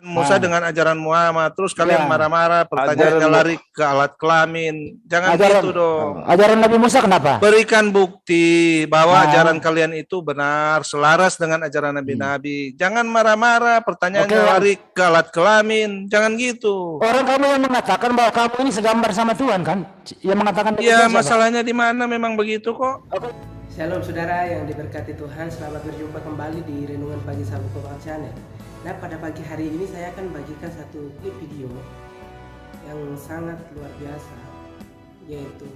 Musa dengan ajaran Muhammad, terus kalian Ya. marah-marah, pertanyaannya Ajaran lari ke alat kelamin. Jangan gitu dong. Ajaran Nabi Musa kenapa? Berikan bukti bahwa Nah. ajaran kalian itu benar, selaras dengan ajaran Nabi-Nabi. Jangan marah-marah, pertanyaannya Oke. lari ke alat kelamin. Jangan gitu. Orang kamu yang mengatakan bahwa kamu ini segambar sama Tuhan kan? Yang mengatakan Ya, demikian siapa? masalahnya di mana memang begitu kok. Shalom saudara yang diberkati Tuhan, selamat berjumpa kembali di Renungan Pagi Sabu Kopal Channel. Nah, pada pagi hari ini saya akan bagikan satu klip video yang sangat luar biasa, yaitu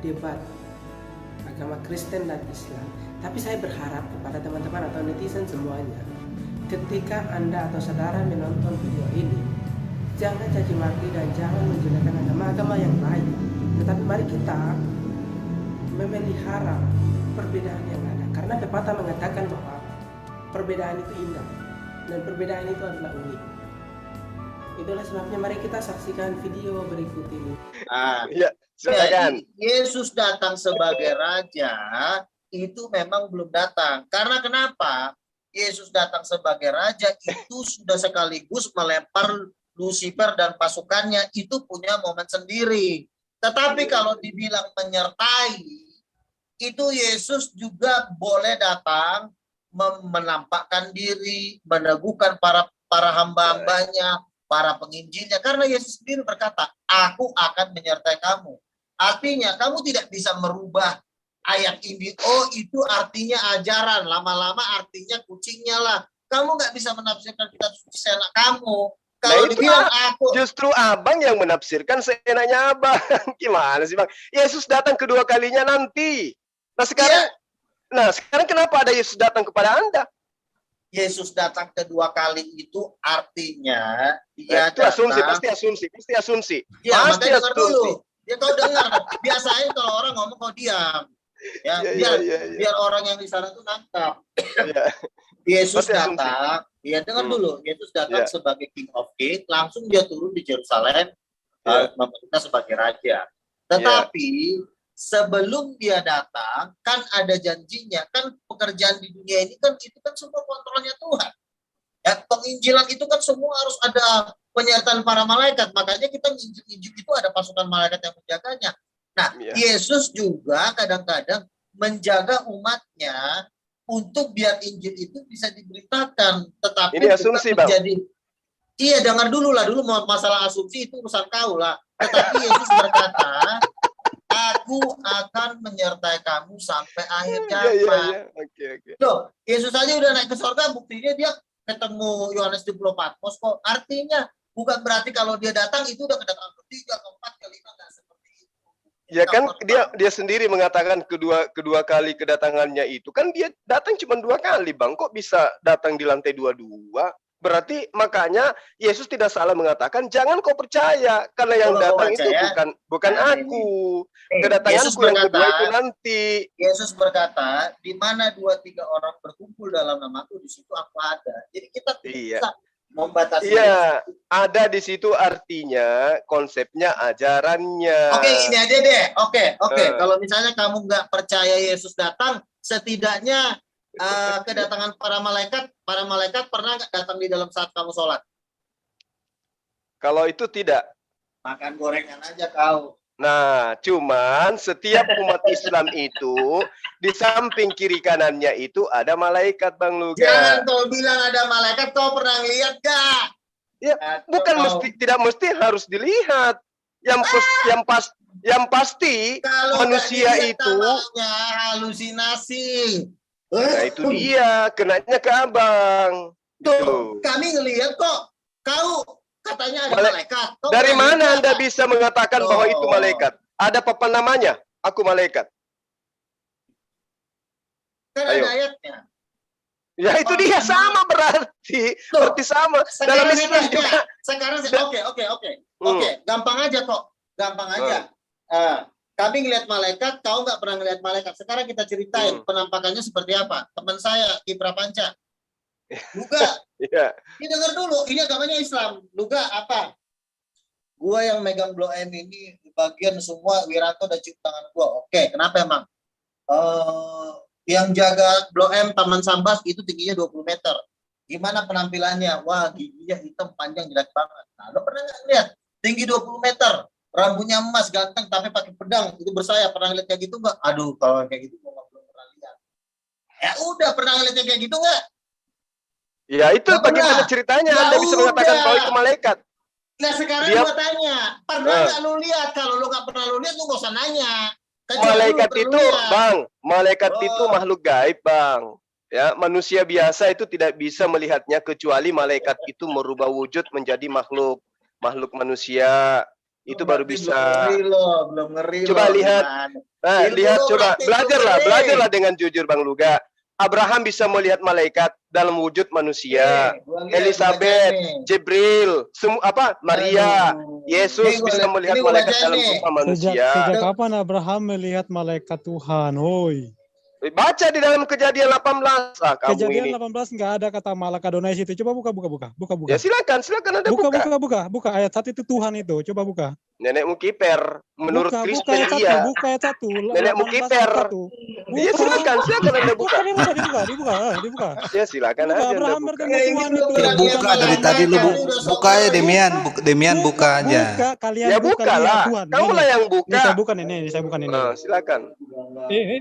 debat agama Kristen dan Islam. Tapi saya berharap kepada teman-teman atau netizen semuanya, ketika Anda atau saudara menonton video ini, jangan caci maki dan jangan menjelekkan agama-agama yang lain. Tetapi mari kita memelihara perbedaan yang ada, karena pepatah mengatakan bahwa perbedaan itu indah dan perbedaan itu adalah unik. Itulah sebabnya mari kita saksikan video berikut ini. Ya, jadi Yesus datang sebagai raja itu memang belum datang. Karena kenapa? Yesus datang sebagai raja itu sudah sekaligus melempar Lucifer dan pasukannya, itu punya momen sendiri. Tetapi kalau dibilang menyertai, itu Yesus juga boleh datang menampakkan diri, meneguhkan para hamba-hambanya, para penginjilnya. Karena Yesus sendiri berkata, aku akan menyertai kamu. Artinya kamu tidak bisa merubah ayat ini. Oh, itu artinya ajaran. Lama-lama artinya kucingnya lah. Kamu nggak bisa menafsirkan kitab suci seenak kamu. Kalau dibilang aku, justru abang yang menafsirkan seenaknya abang. Gimana sih bang? Yesus datang kedua kalinya nanti. Nah sekarang kenapa ada Yesus datang kepada Anda? Yesus datang kedua kali itu artinya dia itu asumsi, pasti asumsi. Ya, pasti makanya dengar asumsi. dulu. Ya kau dengar. Biasanya kalau orang ngomong kau diam. Ya, biar orang yang di sana tuh nangkap. Yesus datang, ya dengar dulu. Yesus datang sebagai King of Kings, langsung dia turun di Yerusalem, memerintah sebagai raja. Tetapi sebelum dia datang, kan ada janjinya, kan pekerjaan di dunia ini kan itu kan semua kontrolnya Tuhan. Ya, penginjilan itu kan semua harus ada penyertaan para malaikat, makanya kita nginjil itu ada pasukan malaikat yang menjaganya. Nah, Yesus juga kadang-kadang menjaga umatnya untuk biar Injil itu bisa diberitakan, tetapi ini asumsi, menjadi iya, dengar dulu masalah asumsi itu urusan kau lah. Tetapi Yesus berkata, aku akan menyertai kamu sampai akhir zaman. Loh, Yesus aja udah naik ke surga, buktinya dia ketemu Yohanes di Pulau Patmos kok. Artinya bukan berarti kalau dia datang itu udah kedatangan ketiga, keempat, kelima, nggak seperti itu. Ya kan dia sendiri mengatakan kedua kali kedatangannya itu kan dia datang cuma 2 kali bang. Kok bisa datang di lantai 22? Berarti makanya Yesus tidak salah mengatakan jangan kau percaya karena yang datang itu bukan aku. Kedatanganku yang kedua itu nanti. Yesus berkata, di mana 2-3 orang berkumpul dalam namaku, di situ aku ada. Jadi kita bisa membatasi. Iya, ada di situ artinya konsepnya ajarannya. Oke, ini aja deh. Oke. Kalau misalnya kamu nggak percaya Yesus datang, setidaknya kedatangan para malaikat pernah nggak datang di dalam saat kamu sholat? Kalau itu tidak. Makan gorengan aja kau. Nah, cuman setiap umat Islam itu di samping kiri kanannya itu ada malaikat Bang Luga. Jangan kau bilang ada malaikat, kau pernah lihat gak? Ya, bukan tidak mesti harus dilihat. Yang pasti kalau manusia itu halusinasi. Nah itu dia, kenanya ke abang. Tuh, kami ngelihat kok. Kau katanya ada malaikat. Dari mana Anda bisa mengatakan bahwa itu malaikat? Ada papan namanya, aku malaikat. Kan ada ayatnya. Ya itu dia sama berarti. Berarti sama. Dalam Islam juga. Sekarang oke. Gampang aja kok. Gampang aja. Kami ngelihat malaikat, kau nggak pernah ngelihat malaikat. Sekarang kita ceritain penampakannya seperti apa. Teman saya, Kipra Panca. Luga. Ini dengar dulu, ini agamanya Islam. Luga apa? Gua yang megang Blok M ini, bagian semua Wiranto dan cium tangan gua. Oke, kenapa emang? Yang jaga Blok M Taman Sambas itu tingginya 20 meter. Gimana penampilannya? Wah, giginya hitam panjang jelek banget. Nah, lo pernah nggak lihat? Tinggi 20 meter, rambutnya emas, ganteng tapi pakai pedang, itu bersayap. Pernah lihat kayak gitu nggak? Aduh, kalau kayak gitu gue belum pernah lihat. Ya udah, pernah lihat kayak gitu nggak? Ya itu Nggak bagaimana pernah. ceritanya Ya Anda bisa mengatakan udah. bahwa itu malaikat? Nah sekarang Dia- gua tanya, pernah nggak lu lihat? Kalau lu nggak pernah lu lihat, lu nggak usah nanya. Kecuali Malaikat lu pernah itu, lu lihat. Bang, malaikat Oh. itu makhluk gaib, Bang. Ya, manusia biasa itu tidak bisa melihatnya kecuali malaikat itu merubah wujud menjadi makhluk manusia. Itu baru Berarti bisa. belum ngeri Coba loh, lihat. gimana? Nah, Ilmu lihat lo coba, berarti belajarlah dengan jujur, Bang Luga. Abraham bisa melihat malaikat dalam wujud manusia. Nih, gua lihat, Elizabeth, gua bacain nih. Jibril, Maria, Aduh. Yesus Nih, gua bisa lihat- melihat ini gua malaikat bacain dalam nih. rupa manusia. Sejak kapan Abraham melihat malaikat Tuhan? Hoi. Baca di dalam Kejadian 18. Ah, kamu Kejadian ini. 18 nggak ada kata malak Adonai situ. Coba buka. Ya silakan Anda buka. Buka ayat 1 itu Tuhan itu. Coba buka. Nenekmu kiper. Menurut buka Kristen ayat 1, iya. buka ayat 1. Nenekmu kiper. Buka. Ya silakan Anda buka. Dibuka. Ya silakan Buka, aja Anda Abraham buka. bertemu Ya, ini Tuhan belum itu. pernah Buka lihat dari tadi lu malaikat, ini udah buka ya sok Demian, Demian buka aja. Buka, kalian Ya buka buka lihat lah. Tuhan. Kamu Ini. lah yang Ini buka. saya bukan ini. Nah, silakan. Eh.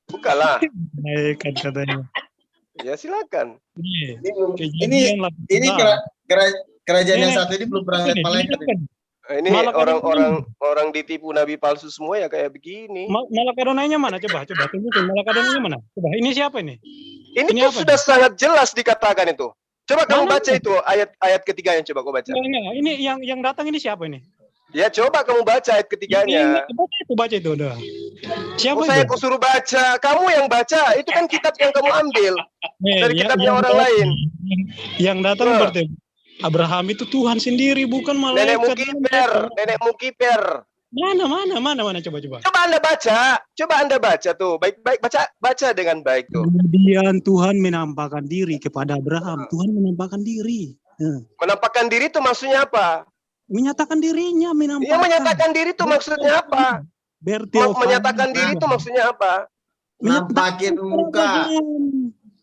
Bukalah. Malaikat katanya. Ya silakan. Ini. Ini belum- Kejadian ini 18. kerajaan yang Ini- satu ini belum pernah lihat malaikat. Ini Malaikat orang ditipu nabi palsu semua ya kayak begini. Malak Adonainya mana? Coba tunjukin Malak Adonainya mana? Coba, ini siapa ini? Ini ini tuh apa sudah sangat jelas dikatakan itu. Coba kamu Mana baca ini? itu ayat ketiga yang coba kau baca. Enggak. Ini yang datang ini siapa ini? Ya coba kamu baca ayat ketiganya. Baca itu udah. Siapa Oh, saya itu? kau suruh baca, kamu yang baca. Itu kan kitab yang kamu ambil dari kitabnya orang datang- lain. Yang datang Wah. berarti Abraham itu Tuhan sendiri, bukan Nenekmu malaikat. kiper. Mana coba. Coba Anda baca tuh. Baik baca dengan baik tuh. Kemudian Tuhan menampakkan diri kepada Abraham. Tuhan menampakkan diri. Menampakkan diri itu maksudnya apa? Menyatakan dirinya, menampakkan. Iya, menyatakan diri itu maksudnya apa? Menyatakan diri itu maksudnya apa? Nampakin muka.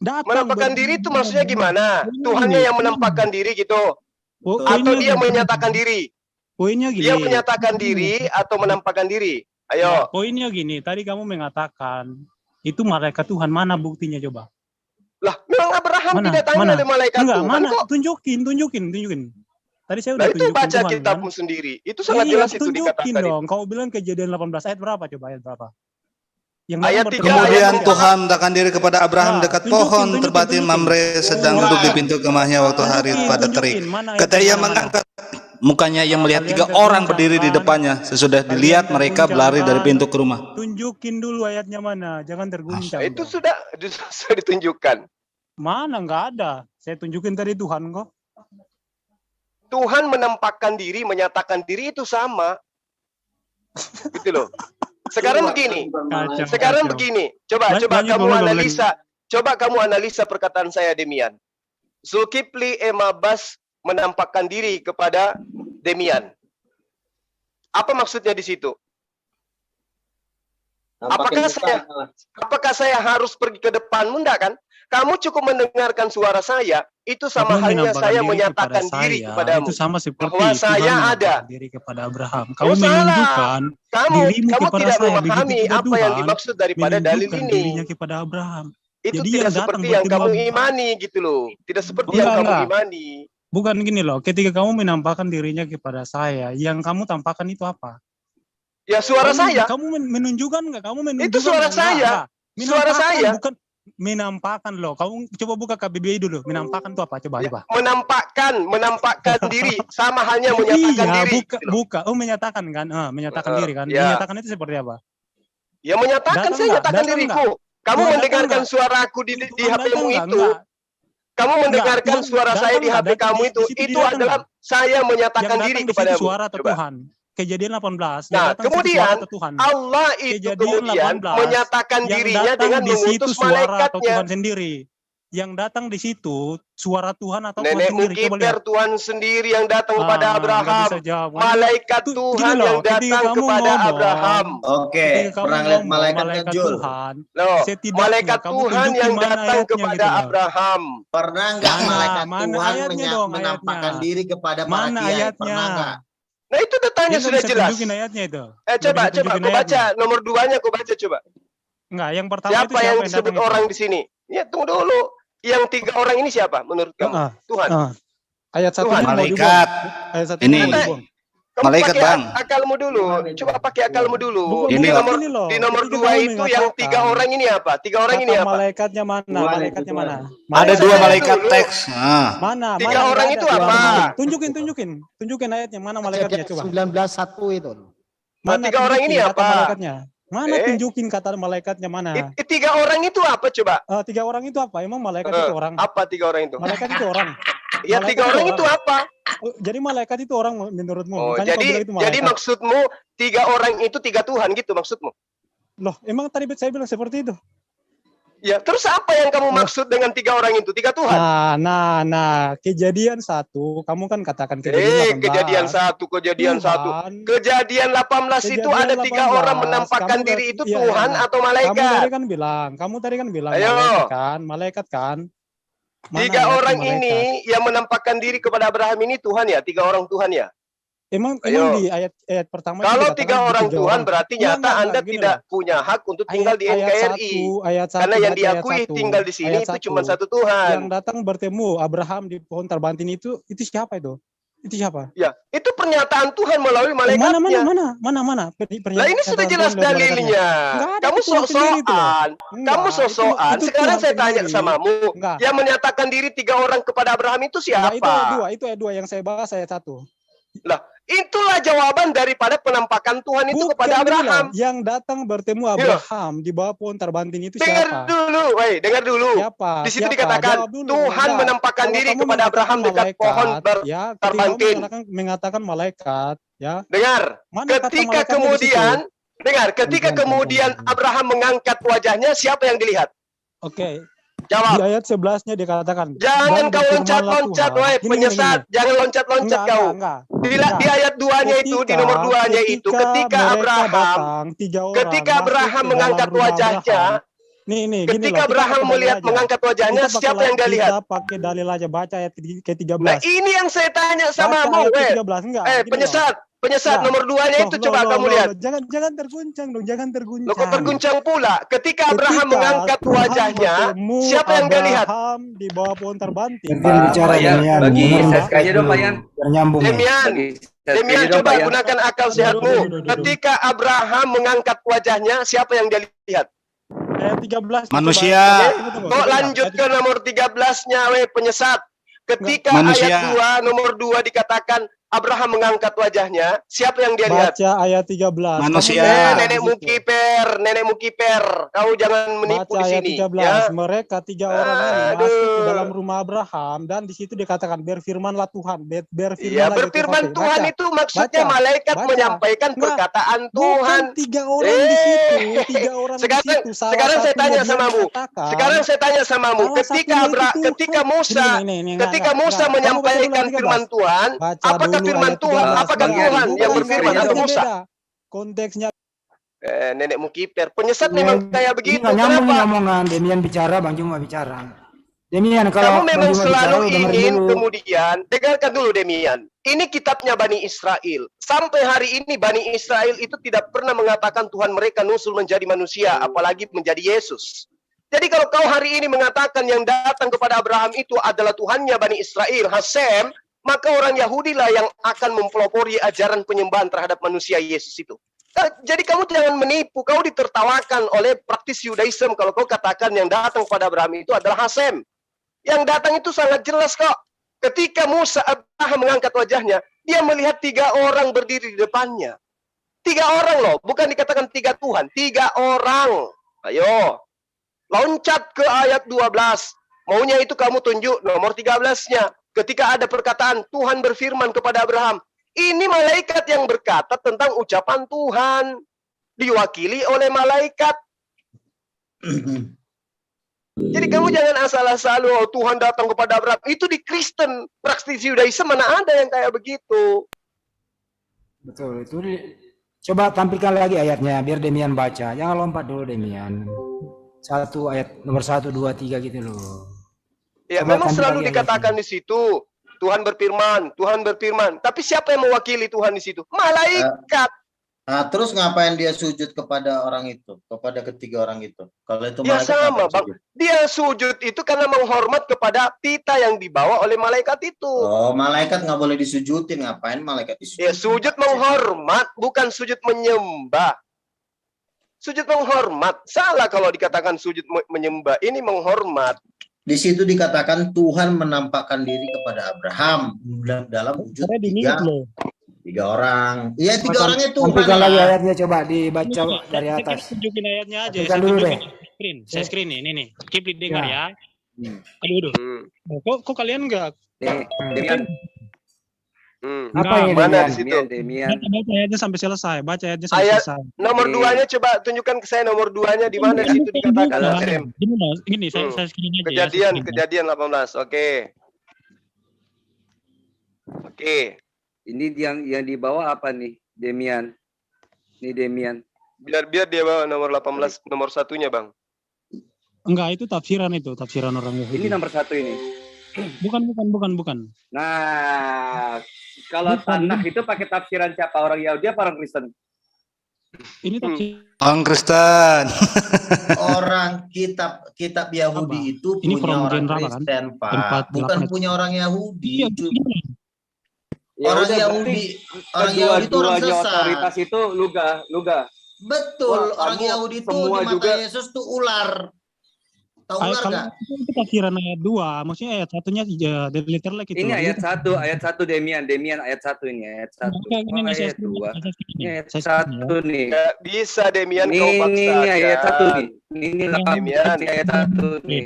Menampakkan diri itu maksudnya gimana? Tuhannya yang menampakkan diri gitu. Atau dia menyatakan diri? Poinnya gini. Dia menyatakan diri atau menampakkan diri? Ayo. Poinnya gini, tadi kamu mengatakan itu malaikat Tuhan, mana buktinya coba? Lah, memang Abraham Mana? didatangi Mana? oleh malaikat Enggak, Tuhan mana? kok. Tunjukin. Tadi saya udah Nah, itu tunjukin baca Tuhan, kitabmu kan? sendiri. Itu sangat Iya, jelas itu tunjukin dikatakan. dong. Kau bilang Kejadian 18 ayat berapa coba? Ayat berapa? Yang Ayat datang 3, bertemu Kemudian ayat malaikat. Tuhan mendekatkan diri kepada Abraham Nah, dekat tunjukin, pohon tunjukin. terbatin Mamre sedang Wah. duduk di pintu kemahnya waktu hari pada terik. Mana Ketika ia mengangkat mukanya, ia melihat 3 orang berdiri di depannya. Sesudah dilihat, mereka berlari dari pintu ke rumah. Tunjukin dulu ayatnya mana, jangan terguncang. Itu dong. sudah ditunjukkan. Mana nggak ada. Saya tunjukin tadi Tuhan kok. Tuhan menampakkan diri, menyatakan diri itu sama. Gitu loh. Sekarang begini. Kacau. Sekarang begini. Coba Banyak kamu orang analisa. Coba kamu analisa perkataan saya Demian. Zulkifli Emabas menampakkan diri kepada Demian. Apa maksudnya di situ? Apakah saya harus pergi ke depanmu? Enggak kan? Kamu cukup mendengarkan suara saya, itu sama Kamu halnya menampakkan saya diri menyatakan kepada diri saya. kepadamu. Itu sama seperti Bahwa Tuhan saya menampakkan ada. diri kepada Abraham. Kamu Oh, salah. menunjukkan Kamu dirimu kepada tidak saya, memahami begitu juga apa yang Tuhan dimaksud daripada dalil menunjukkan ini. dirinya kepada Abraham. Itu Jadi tidak yang datang seperti yang berarti kamu Tuhan. imani gitu loh. Tidak seperti Enggak, yang kamu enggak. imani. Bukan gini loh, ketika kamu menampakkan dirinya kepada saya, yang kamu tampakkan itu apa? Ya suara saya. Kamu menunjukkan nggak? Kamu menunjukkan Itu suara nggak? saya. Nggak. Suara Menampakkan, saya. bukan menampakkan loh. Kamu coba buka KBBI dulu. Menampakkan itu apa? Coba. Menampakkan diri sama halnya menyatakan Iya, diri. buka. Oh, menyatakan kan? Menyatakan diri kan? Ya. Menyatakan itu seperti apa? Ya menyatakan, Datang saya nggak? nyatakan Datang diriku. Kamu Tuhan mendengarkan datang nggak? suaraku di Tuhan HP-mu datang itu. nggak? Kamu mendengarkan Tuhan suara saya datang di nggak? HP Datang kamu di itu. situ Itu dia datang adalah saya menyatakan Yang diri datang di situ kepadamu. suara atau Coba. Tuhan? Kejadian 18. Nah, Yang datang di situ kemudian suara atau Tuhan? Allah itu Kejadian kemudian 18, menyatakan Yang dirinya datang dengan di situ mengutus suara atau malaikatnya. Tuhan sendiri. yang datang di situ suara Tuhan atau Tuhan Nenek sendiri? Coba lihat. Mukiter Tuhan sendiri yang datang kepada Nggak Abraham. bisa jawab. Malaikat Itu- Tuhan gini loh, yang ketika datang kamu kepada ngomong, Abraham. Oke, Ketika kamu pernah lihat ngomong, malaikat malaikat Jul? Tuhan, Loh, setidaknya malaikat kamu Tuhan tunjukin yang mana datang ayatnya kepada gitu loh. Abraham. Pernah nggak Mana? malaikat Mana Tuhan ayatnya dong, menampakkan ayatnya? diri kepada para Mana kiai? ayatnya? Pernah nggak? Nah itu Dia datanya nggak sudah bisa jelas. tunjukin ayatnya itu. Nggak Coba, bisa coba, tunjukin aku baca ayatnya. nomor 2-nya, aku baca coba. Enggak, yang pertama Siapa itu siapa yang yang disebut datang itu? orang di sini? Ya tunggu dulu. Yang 3 orang ini siapa menurut kamu? Heeh. Tuhan. Ayat Tuhan. satunya mau dibuang. Malaikat. Ayat satunya Ini. mau dibuang. Kamu Malaikat, pakai Bang. akalmu dulu. Coba pakai akalmu dulu. Bukan, Ini Di loh. nomor gini loh. di nomor Ketika 2 kamu itu yang 3 mengatakan, orang ini apa? 3 orang ini kata apa? malaikatnya mana? Malaikatnya mana? Ada Saya 2 lihat malaikat dulu. teks. Nah. Mana? 3 Mana? orang Nggak itu ada. apa? Tunjukin ayatnya. Mana malaikatnya coba? 19:1 itu. Mana 3 orang ini tunjukin kata apa? malaikatnya? Mana Eh? tunjukin kata malaikatnya mana? 3 orang itu apa coba? 3 orang itu apa? Emang malaikat itu orang? Apa 3 orang itu? Malaikat itu orang. Ya Malaikat 3 orang itu itu apa? Oh, jadi malaikat itu orang menurutmu? Oh, Makanya kau bilang jadi itu malaikat. maksudmu 3 orang itu 3 Tuhan gitu maksudmu? Loh, emang tadi saya bilang seperti itu? Ya, terus apa yang kamu maksud dengan 3 orang itu? 3 Tuhan? Nah, kejadian 1, kamu kan katakan kejadian 18. Kejadian 1, kejadian 1. Tuhan, Kejadian 18 itu ada 3 orang menampakkan Kamu diri tadi- itu iya, Tuhan iya. atau kamu malaikat? tadi kan bilang Ayo. malaikat kan? Mana 3 ayatnya orang malaikat? ini yang menampakkan diri kepada Abraham ini Tuhan ya? 3 orang Tuhan ya? Emang Ayo. di ayat pertama itu Kalau dikatakan 3 orang 3 Tuhan berarti Enggak, nyata Anda gini tidak loh. punya hak untuk tinggal di NKRI. Ayat 1, Karena yang berarti ayat diakui 1. tinggal di sini Ayat itu 1. cuma 1 Tuhan. Yang datang bertemu Abraham di pohon terbantin itu siapa itu? Itu siapa? Ya, itu pernyataan Tuhan melalui Mana? malaikatnya. Lah ini sudah jelas dalilnya. Nggak ada, Kamu itu Tuhan sendiri itu loh. sok-sokan. Kamu Enggak, sok-sokan. itu Sekarang Tuhan saya tanya sendiri. samamu. Enggak. Yang menyatakan diri 3 orang kepada Abraham itu Enggak, siapa? itu ayat 2 yang saya bahas ayat 1. Lah, itulah jawaban daripada penampakan Tuhan itu Bukan kepada gini loh, Abraham. yang datang bertemu Abraham di bawah pohon terbantin itu Dengar siapa? dulu, dengar dulu. Siapa? Di situ Siapa? dikatakan Jawab dulu. Tuhan Enggak. menampakkan Kalau diri kamu kepada Abraham mengatakan dekat pohon ya, ketika terbantin. kamu mengatakan malaikat, ya. Dengar, Mana kata ketika malaikatnya di kemudian situ? dengar, ketika kemudian Abraham mengangkat wajahnya, siapa yang dilihat? Oke, di Jawab. ayat 11-nya dikatakan. Jangan "Dan kau berfirmanlah loncat-loncat, Tuhan." woi Gini, penyesat. Jangan loncat-loncat Enggak, kau. enggak. Di ayat 2-nya itu, di nomor 2-nya itu, ketika mereka Abraham, datang, 3 orang ketika masuk Abraham ke dalam mengangkat rumah wajahnya, Abraham. Nih, gini ketika loh, kita Abraham pakai dalil melihat aja. mengangkat wajahnya, Kita pakai siapa yang dia lihat? Kita pakai dalil aja, baca ayat ke-13. Nah, ini yang saya tanya Baca samamu, ayat weh. ke-13, enggak. gini loh. Penyesat Ya. nomor 2-nya itu Loh, coba kamu lihat. Jangan terguncang dong, jangan terguncang. Loh, kok terguncang pula? Ketika Abraham mengangkat Tuhan wajahnya, bertemu siapa yang dia lihat? Abraham di bawah pohon terbanting. Bicara Demian, bagi bener set nggak? aja dong Pak Yan. Biar nyambung. Demian, Demian dong, coba Pak Yan. gunakan akal sehatmu. Ketika Abraham mengangkat wajahnya, siapa yang dia lihat? Ayat 13. Manusia. Kok lanjut ke nomor 13-nya, weh penyesat. Ketika Manusia. ayat 2, nomor 2 dikatakan Abraham mengangkat wajahnya, siapa yang dia lihat? Baca ayat 13. Manusia. Kamu Nenek Mukiper, kau jangan menipu baca di ayat sini. 13. Ya. Mereka 3 orang ini Aduh. masuk ke dalam rumah Abraham dan di situ dikatakan berfirmanlah Tuhan. Iya, berfirman Tuhan itu maksudnya Baca. malaikat Baca. menyampaikan Enggak. perkataan Tuhan. Bukan 3 orang di situ. 3 orang Sekarang- di situ. Salah sekarang saya satunya tanya dia samamu. mengatakan, Sekarang saya tanya samamu, salah satunya itu ketika Tuhan. Musa Ini, ketika enggak. Musa Kamu baca dulu menyampaikan ayat 13. firman Tuhan, Baca apakah dulu firman ayat Tuhan, 13. apakah Bang, Tuhan yang Bukan, berfirman atau konteksnya Musa? beda. Konteksnya Nenek Mukiper, penyesat memang kayak begitu. Nggak nyambung Kenapa? ngomongan. Demian bicara, Bang Juma bicara. Demian kalau Kamu memang Bang Juma selalu bicara, denger ingin dulu. kemudian, dengarkan dulu Demian. Ini kitabnya Bani Israel. Sampai hari ini Bani Israel itu tidak pernah mengatakan Tuhan mereka nusul menjadi manusia, apalagi menjadi Yesus. Jadi kalau kau hari ini mengatakan yang datang kepada Abraham itu adalah Tuhannya Bani Israel, Hasem, maka orang Yahudi lah yang akan mempelopori ajaran penyembahan terhadap manusia Yesus itu. Jadi kamu jangan menipu, kau ditertawakan oleh praktis Yudaism kalau kau katakan yang datang kepada Abraham itu adalah Hasem. Yang datang itu sangat jelas kok. Ketika Abraham mengangkat wajahnya, dia melihat 3 orang berdiri di depannya. 3 orang loh, bukan dikatakan 3 Tuhan, 3 orang. Ayo, loncat ke ayat 12. Maunya itu kamu tunjuk nomor 13-nya. Ketika ada perkataan Tuhan berfirman kepada Abraham, ini malaikat yang berkata tentang ucapan Tuhan. Diwakili oleh malaikat. Jadi kamu jangan asal-asal, oh Tuhan datang kepada Abraham. Itu di Kristen, praktisi Yudaisme mana ada yang kayak begitu. Betul, itu coba tampilkan lagi ayatnya biar Demian baca. Jangan lompat dulu Demian. Satu ayat nomor 1, 2, 3 gitu loh. Ya, Coba memang tampilkan selalu lagi dikatakan ayatnya. di situ, Tuhan berfirman, Tuhan berfirman. Tapi siapa yang mewakili Tuhan di situ? Malaikat. Nah, terus ngapain dia sujud kepada orang itu, kepada ketiga orang itu? Kalau itu Ya malaikat sama, ngapain Bang. sujud? Dia sujud itu karena menghormat kepada tita yang dibawa oleh malaikat itu. Oh, malaikat nggak boleh disujudin, ngapain malaikat disujudin? Ya, sujud menghormat, bukan sujud menyembah. Sujud menghormat. Salah kalau dikatakan sujud menyembah. Ini menghormat. Di situ dikatakan Tuhan menampakkan diri kepada Abraham dalam wujud Saya di mute loh. tiga orang. Iya, tiga orangnya Tuhan. Tampilkan lagi lah. ayatnya, coba dibaca dari Saya atas. tunjukin ayatnya aja. Tunjukkan Saya dulu tunjukin deh. screen. Saya screen nih, ini nih. Kipli dengar Ya. ya. Aduh. Kok kalian enggak? Demian, Apa ini Mana Demian? di situ? Demian. Baca ayatnya sampai selesai. Baca ayatnya sampai Ayat selesai. nomor Oke. 2-nya coba tunjukkan ke saya nomor 2-nya di mana di situ dikatakan. Kalau Sam? Gini loh, gini saya screen aja ya. saya screen. Kejadian 18. Oke. Oke. Ini yang dibawa apa nih, Demian? Ini Demian. Biar dia bawa nomor 18 nomor 1-nya, Bang. Enggak, itu tafsiran orang Yahudi. Ini nomor 1 ini. Bukan. Nah, kalau tanah itu pakai tafsiran siapa? Orang Yahudi apa orang Kristen? Ini tafsiran. Orang Kristen. Orang kitab Yahudi itu Ini punya from orang General, kan? Kristen, Pak. Tempat Bukan 8. punya orang Yahudi. Iya, Orang udah, Yahudi, orang Yahudi itu orang kedua-duanya sesat. otoritas itu luga. Betul, Wah, orang kamu Yahudi itu semua di mata juga- Yesus tuh ular. Tahu ular Kalau nggak? itu tafsiran ayat 2, maksudnya ayat 1-nya dari liter lagi itu. Ini ayat 1 Demian ayat 1 ini ayat 1. Ini saya Ayat 2. Ini ayat Saya 1 nih. Nggak bisa Demian kau Ini paksakan. ayat 1 nih. Ini Demian. ayat 1 nih.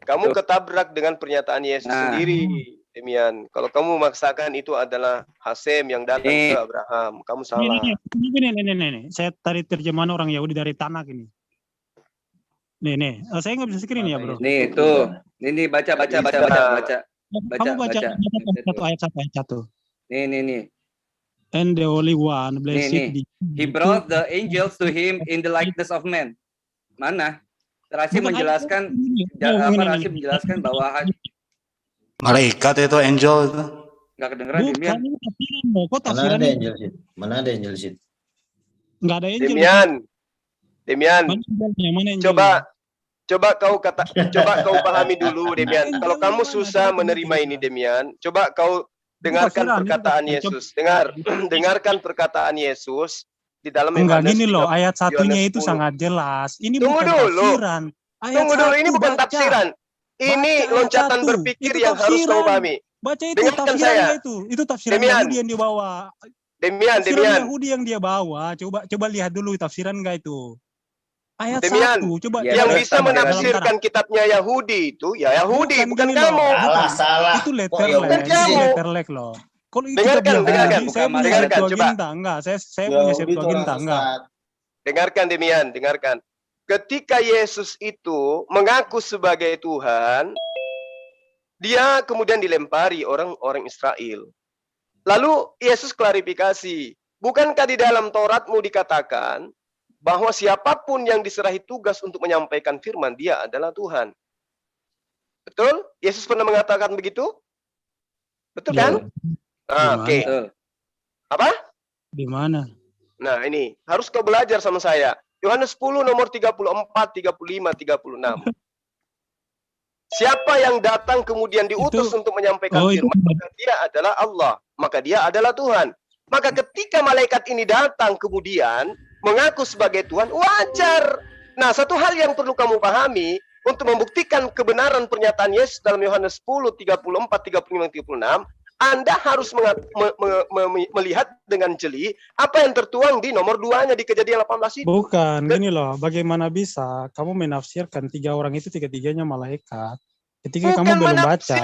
Kamu ketabrak dengan pernyataan Yesus Nah. sendiri, Demian. Kalau kamu memaksakan itu adalah Hasem yang datang ke Abraham, kamu salah. Ini. Saya tadi terjemahan orang Yahudi dari Tanakh ini. Nih. Saya nggak bisa screen ya, bro. Nih tuh. Ini baca. Kamu baca ayat 1. Nih. And the Holy One, blessed Nih. be. He brought the angels to him in the likeness of man. Mana? Rasim Bukan menjelaskan Rasim menjelaskan bahwa Malaikat itu angel itu. nggak kedengeran Bukan, Demian. ini tafsiran loh. Kok Mana tafsiran ada ini? angel sheet? Mana ada angel sheet? Nggak ada angel. Demian. Mana angel? Coba kau pahami dulu, Demian. Kalau kamu susah menerima ini, Demian, coba kau dengarkan perkataan Yesus. Dengarkan perkataan Yesus di dalam Enggak Yohanes gini loh, 3, ayat 1-nya Yohanes itu 10. sangat jelas. Ini Tunggu bukan dulu. tafsiran. Tunggu dulu, ini bukan tafsiran. Ini Baca ayat loncatan 1. berpikir Itu yang harus kau tafsiran. pahami. Baca itu Dengarkan tafsirannya saya. itu tafsiran Demian. Yahudi yang dia bawa. Demian. Tafsiran Yahudi yang dia bawa. Coba lihat dulu tafsiran enggak itu. Ayat Demian. 1. Coba Ya, Yang dalam bisa dalam menafsirkan kitabnya Yahudi itu ya Yahudi, bukan gini loh. kamu. Salah. Itu Kok letter Yahudi leg, sih? itu letter leg loh. Kalau itu Dengarkan, kitab Yahudi, dengarkan. saya punya Dengarkan, Septuaginta enggak? Saya punya Yahudi itu Septuaginta orang enggak? sesat. Dengarkan, Demian, dengarkan. Ketika Yesus itu mengaku sebagai Tuhan, dia kemudian dilempari orang-orang Israel. Lalu Yesus klarifikasi, bukankah di dalam Tauratmu dikatakan bahwa siapapun yang diserahi tugas untuk menyampaikan firman, dia adalah Tuhan. Betul? Yesus pernah mengatakan begitu? Betul kan? Nah, oke. Betul. Apa? Di mana? Nah, ini harus kau belajar sama saya. Yohanes 10 nomor 34, 35, 36. Siapa yang datang kemudian diutus untuk menyampaikan firman, maka dia adalah Allah, maka dia adalah Tuhan. Maka ketika malaikat ini datang kemudian mengaku sebagai Tuhan, wajar. Nah, satu hal yang perlu kamu pahami untuk membuktikan kebenaran pernyataan Yesus dalam Yohanes 10, 34, 35, 36, Anda harus melihat dengan jeli apa yang tertuang di nomor 2-nya di Kejadian 18 itu. Bukan, gini loh, bagaimana bisa kamu menafsirkan 3 orang itu tiga-tiganya malaikat? Ketika kamu belum baca,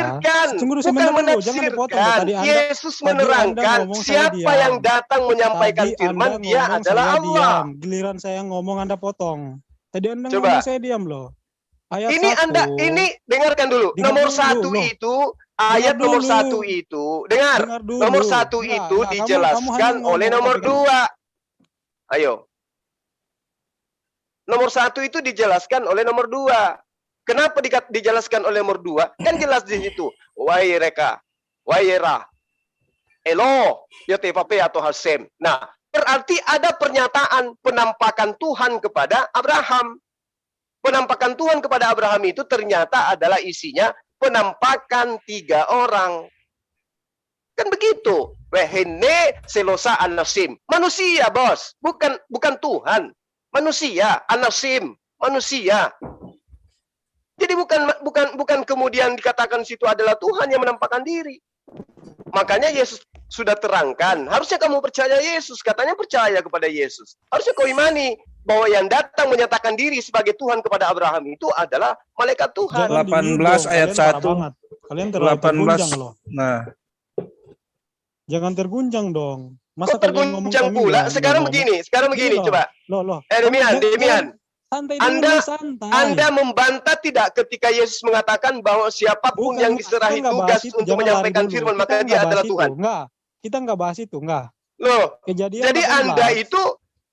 tunggu sebentar dulu, jangan dipotong. Tadi Yesus menerangkan siapa yang datang menyampaikan firman, dia adalah Allah. Giliran saya ngomong Anda potong. Tadi Anda Coba. ngomong saya diam loh. Ayat Ini 1. Anda, ini dengarkan dulu. Dengar Nomor dulu, 1 loh. itu, ayat Dengar nomor dulu. 1 itu, dengar. Dengar dulu. Nomor 1 Enggak, itu enggak, kamu dijelaskan hanya oleh ngomong nomor tapi kan- 2. Ayo. Nomor 1 itu dijelaskan oleh nomor 2. Kenapa dijelaskan oleh nomor 2? Kan jelas di situ. Waireka, Waira, Elo, Yotepape atau Hasem. Nah, berarti ada pernyataan penampakan Tuhan kepada Abraham. Penampakan Tuhan kepada Abraham itu ternyata adalah isinya penampakan 3 orang. Kan begitu. Wehene selosa anasim. Manusia, bos. Bukan Tuhan. Manusia, anasim. Manusia. Jadi bukan kemudian dikatakan situ adalah Tuhan yang menampakkan diri. Makanya Yesus sudah terangkan. Harusnya kamu percaya Yesus. Katanya percaya kepada Yesus. Harusnya kau imani bahwa yang datang menyatakan diri sebagai Tuhan kepada Abraham itu adalah malaikat Tuhan. 18 ayat 1. Kalian terlalu 18. terguncang loh. Nah, Jangan terguncang dong. Kok terguncang pula? Sekarang begini, coba. Loh. Demian. Santai dulu, santai. Anda membantah tidak ketika Yesus mengatakan bahwa siapapun yang diserahi tugas untuk menyampaikan firman maka dia adalah Tuhan? Enggak. Kita enggak bahas itu, enggak. Loh, Kejadian jadi 18. Anda itu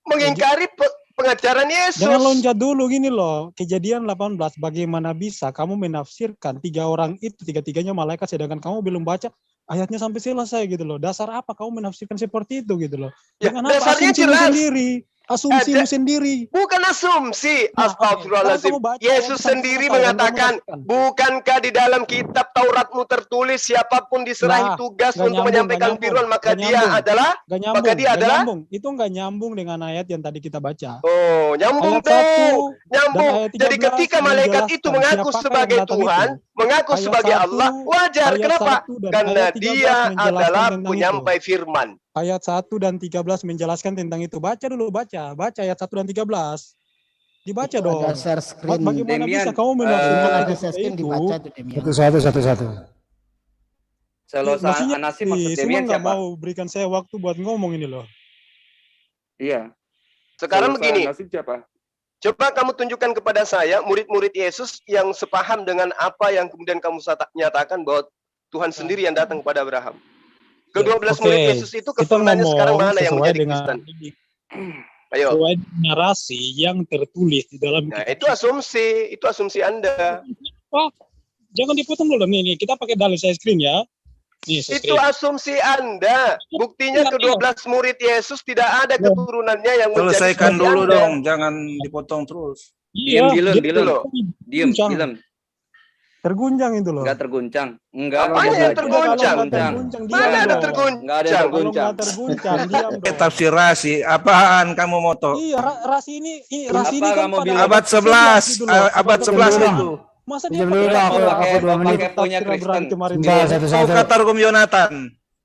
mengingkari pengajaran Yesus. Jangan loncat dulu gini loh. Kejadian 18, bagaimana bisa kamu menafsirkan 3 orang itu, 3-3-nya malaikat, sedangkan kamu belum baca ayatnya sampai selesai gitu loh. Dasar apa kamu menafsirkan seperti itu gitu loh. Ya, Jangan apa dasarnya asumsimu jelas. sendiri. Asumsimu sendiri. Bukan asumsi. Nah, Astagfirullahaladzim. kamu baca Yesus ayat sendiri sampai selesai, mengatakan, dan kamu bukankah di dalam kitab Tauratmu tertulis siapapun diserahi tugas nggak untuk nyambung, menyampaikan nggak firman maka nyambung, dia nggak adalah Gak nyambung, maka dia adalah nyambung. Itu nggak nyambung dengan ayat yang tadi kita baca. Oh, nyambung Ayat 1 tuh. Nyambung. dan ayat Jadi 13 ketika malaikat itu menjelaskan mengaku siapakah sebagai yang datang Tuhan, itu. mengaku Ayat sebagai 1, Allah, wajar. ayat Kenapa? 1 dan Karena ayat 13 dia menjelaskan adalah tentang penyampai firman. Ayat 1 dan 13 menjelaskan tentang itu. Baca dulu, baca ayat 1 dan 13. Dibaca dong. Ada share screen. Bagaimana Demian, bisa kamu menafsirkan Ada itu share screen itu? dibaca tuh Demian. Satu. Selosa Maksudnya Anasim maksud semua Demian nggak siapa? mau berikan saya waktu buat ngomong ini loh. Iya. Sekarang Selosa begini, Anasim siapa? coba kamu tunjukkan kepada saya murid-murid Yesus yang sepaham dengan apa yang kemudian kamu nyatakan bahwa Tuhan sendiri yang datang kepada Abraham. Ke-12 Oke, murid Yesus itu kita keturunannya ngomong sekarang mana yang sesuai menjadi dengan Kristen? Ayo. sesuai narasi yang tertulis di dalam Nah, itu asumsi Anda. Wah, jangan dipotong dulu nih, kita pakai dalil saya screen ya. Nih, saya Itu screen. asumsi Anda. Buktinya ke-12 murid Yesus tidak ada keturunannya yang menjadi selesaikan seperti dulu Anda. dong, jangan dipotong terus. Iya, Diam, dia loh. Diem. terguncang itu loh. Enggak terguncang. Enggak. Apanya yang terguncang? Enggak Mana ada ada terguncang? terguncang. Terguncang, diam dong. Tafsir rasi, apaan kamu moto? Iya, rasi ini Apa kan kamu pada bilang? Abad 11, gitu loh. abad 11 itu. Masa Diam dia dulu pakai lah, aku pakai 2 menit. pakai punya Kristen. kemarin Enggak, itu. satu-satu. Kata Targum Yonatan.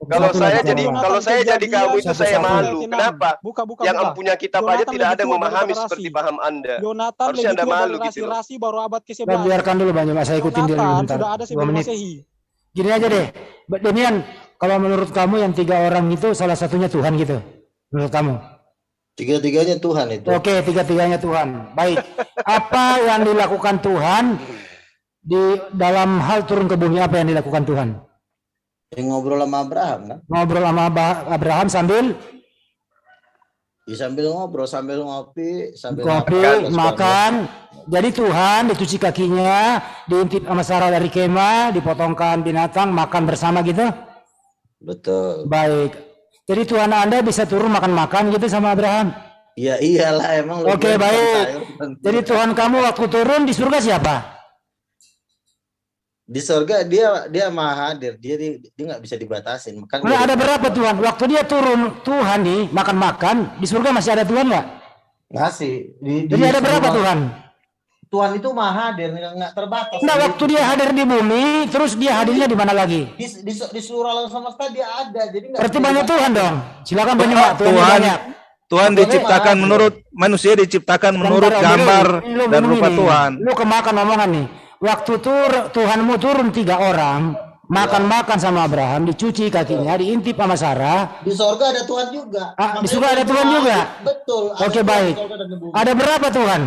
Kalau saya jadi Jonathan kalau saya jadi kejadian kamu itu saya satu-satu. malu. Kenapa? Buka. Yang punya kitab aja Jonathan tidak lebih ada tua memahami daripada seperti Rasi. paham Anda. Jonathan Harusnya lebih Anda tua malu dari gitu loh. Rasi baru abad ke-11. Dan biarkan dulu Bang Jemaat, saya ikutin dia dulu Jonathan bentar. sudah ada 2 sebelum menit. Masehi. Gini aja deh, Demian, kalau menurut kamu yang 3 orang itu salah satunya Tuhan gitu? Menurut kamu? Tiga-tiganya Tuhan itu. Oke, 3-3-nya Tuhan. Baik. Apa yang dilakukan Tuhan di dalam hal turun ke bumi, apa yang dilakukan Tuhan? Yang ngobrol sama Abraham kan? Ngobrol sama Abraham sambil Ya, sambil ngobrol, sambil ngopi, sambil kopi, makan. Jadi Tuhan dicuci kakinya, diintip sama Sarah dari kemah, dipotongkan binatang, makan bersama gitu. Betul. Baik. Jadi Tuhan Anda bisa turun makan-makan gitu sama Abraham. Ya iyalah emang. Oke, baik. Jadi Tuhan kamu waktu turun di surga siapa? Di surga dia maha hadir, dia nggak bisa dibatasin. Kan Nah, ada berapa Tuhan? Waktu dia turun Tuhan nih makan-makan di surga masih ada Tuhan nggak? ngasih. Jadi ada berapa Tuhan? Tuhan itu maha hadir, nggak terbatas. Nah, waktu dia hadir di bumi, terus dia hadirnya di mana lagi? Di seluruh alam semesta dia ada, jadi nggak. Berarti banyak Tuhan dong. Silakan penyimak. Tuhan diciptakan menurut manusia diciptakan menurut gambar dan rupa Tuhan. Lu kemakan omongan nih. Waktu Tuhanmu turun 3 orang, makan-makan sama Abraham, dicuci kakinya, diintip sama Sarah. Di surga ada Tuhan juga. Di surga ada Tuhan juga. Betul. Oke, baik. Ada berapa Tuhan?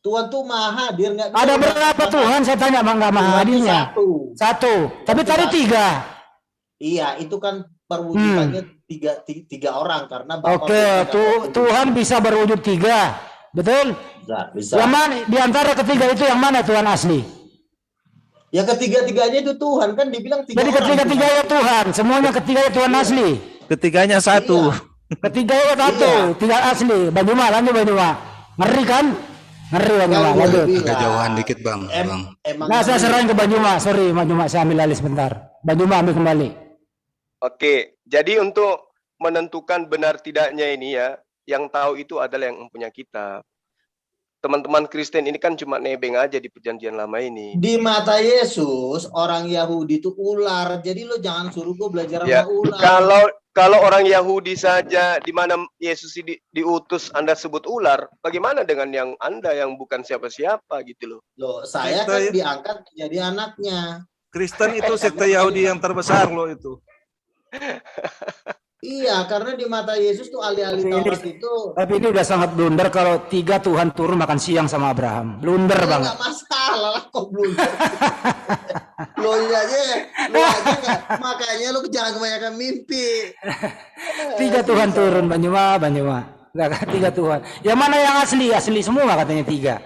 Tuhan tuh maha hadir, nggak bisa Ada bilang berapa Tuhan Tuhan? Saya tanya bang, nggak maha Tuhan tuh hadirnya. satu. Tapi Itu tadi satu. 3. Iya, itu kan perwujudannya tiga orang karena Bapa Oke, Tuhan bisa berwujud 3. Betul? bisa. Yang mana di antara ketiga itu yang mana Tuhan asli? Ya ketiga-tiganya itu Tuhan, kan dibilang 3 Jadi orang. ketiga-tiganya Tuhan, semuanya ketiganya Tuhan asli. Ketiganya satu. Ketiganya satu, Iya. 3 asli. Banyuma, lanjut Banyuma. Ngeri kan? Ngeri Banyuma, Kan lanjut. gue Agak bilang, jauhan dikit bang. Bang. emang Nah, saya serahin ke Banyuma. Sorry, Banyuma, saya ambil alih sebentar. Banyuma ambil kembali. Oke, jadi untuk menentukan benar tidaknya ini ya, yang tahu itu adalah yang punya kitab. Teman-teman Kristen ini kan cuma nebeng aja di perjanjian lama ini. di mata Yesus orang Yahudi itu ular. Jadi lo jangan suruh gue belajar Ya, sama ular. kalau orang Yahudi saja di mana Yesus diutus Anda sebut ular, bagaimana dengan yang Anda yang bukan siapa-siapa gitu loh. Loh, saya kan diangkat menjadi anaknya. Kristen itu sekte Yahudi yang terbesar loh itu. Iya, karena di mata Yesus tuh alih-alih Taurat itu Tapi ini udah sangat blunder kalau 3 Tuhan turun makan siang sama Abraham. Blunder banget. nggak masalah lah kok blunder. lo aja nggak, makanya lo jangan kebanyakan mimpi. 3 Tuhan turun Banyuma. Enggak, 3 Tuhan. Yang mana yang asli? Asli semua katanya 3.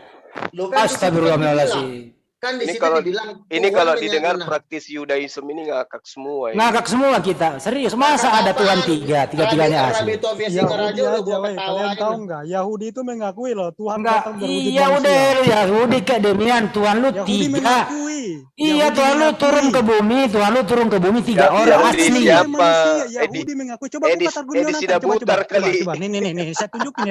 Lo kan Astagfirullahaladzim. kan di Ini situ kalau dibilang ini Tuhan kalau menyatukan. didengar praktisi Yudaism ini ngakak semua ya. Ngakak semua kita. Serius, masa ada Tuhan 3? Tiga-tiganya asli. Yahudi aja, weh. Kalian tahu nggak? Yahudi itu mengakui loh Tuhan Enggak, datang berwujud iya udah manusia. lu Yahudi kayak Demian, Tuhan lu Yahudi 3. mengakui. Iya, Yahudi Tuhan lu mengakui. turun ke bumi, Tuhan lu turun ke bumi 3 Ya, orang Yahudi asli. siapa? Manusia, Edi- Yahudi mengakui. Coba Edi- buka Targum Edi Yonatan. Sidabutar kali. Coba. Nih. Saya tunjukin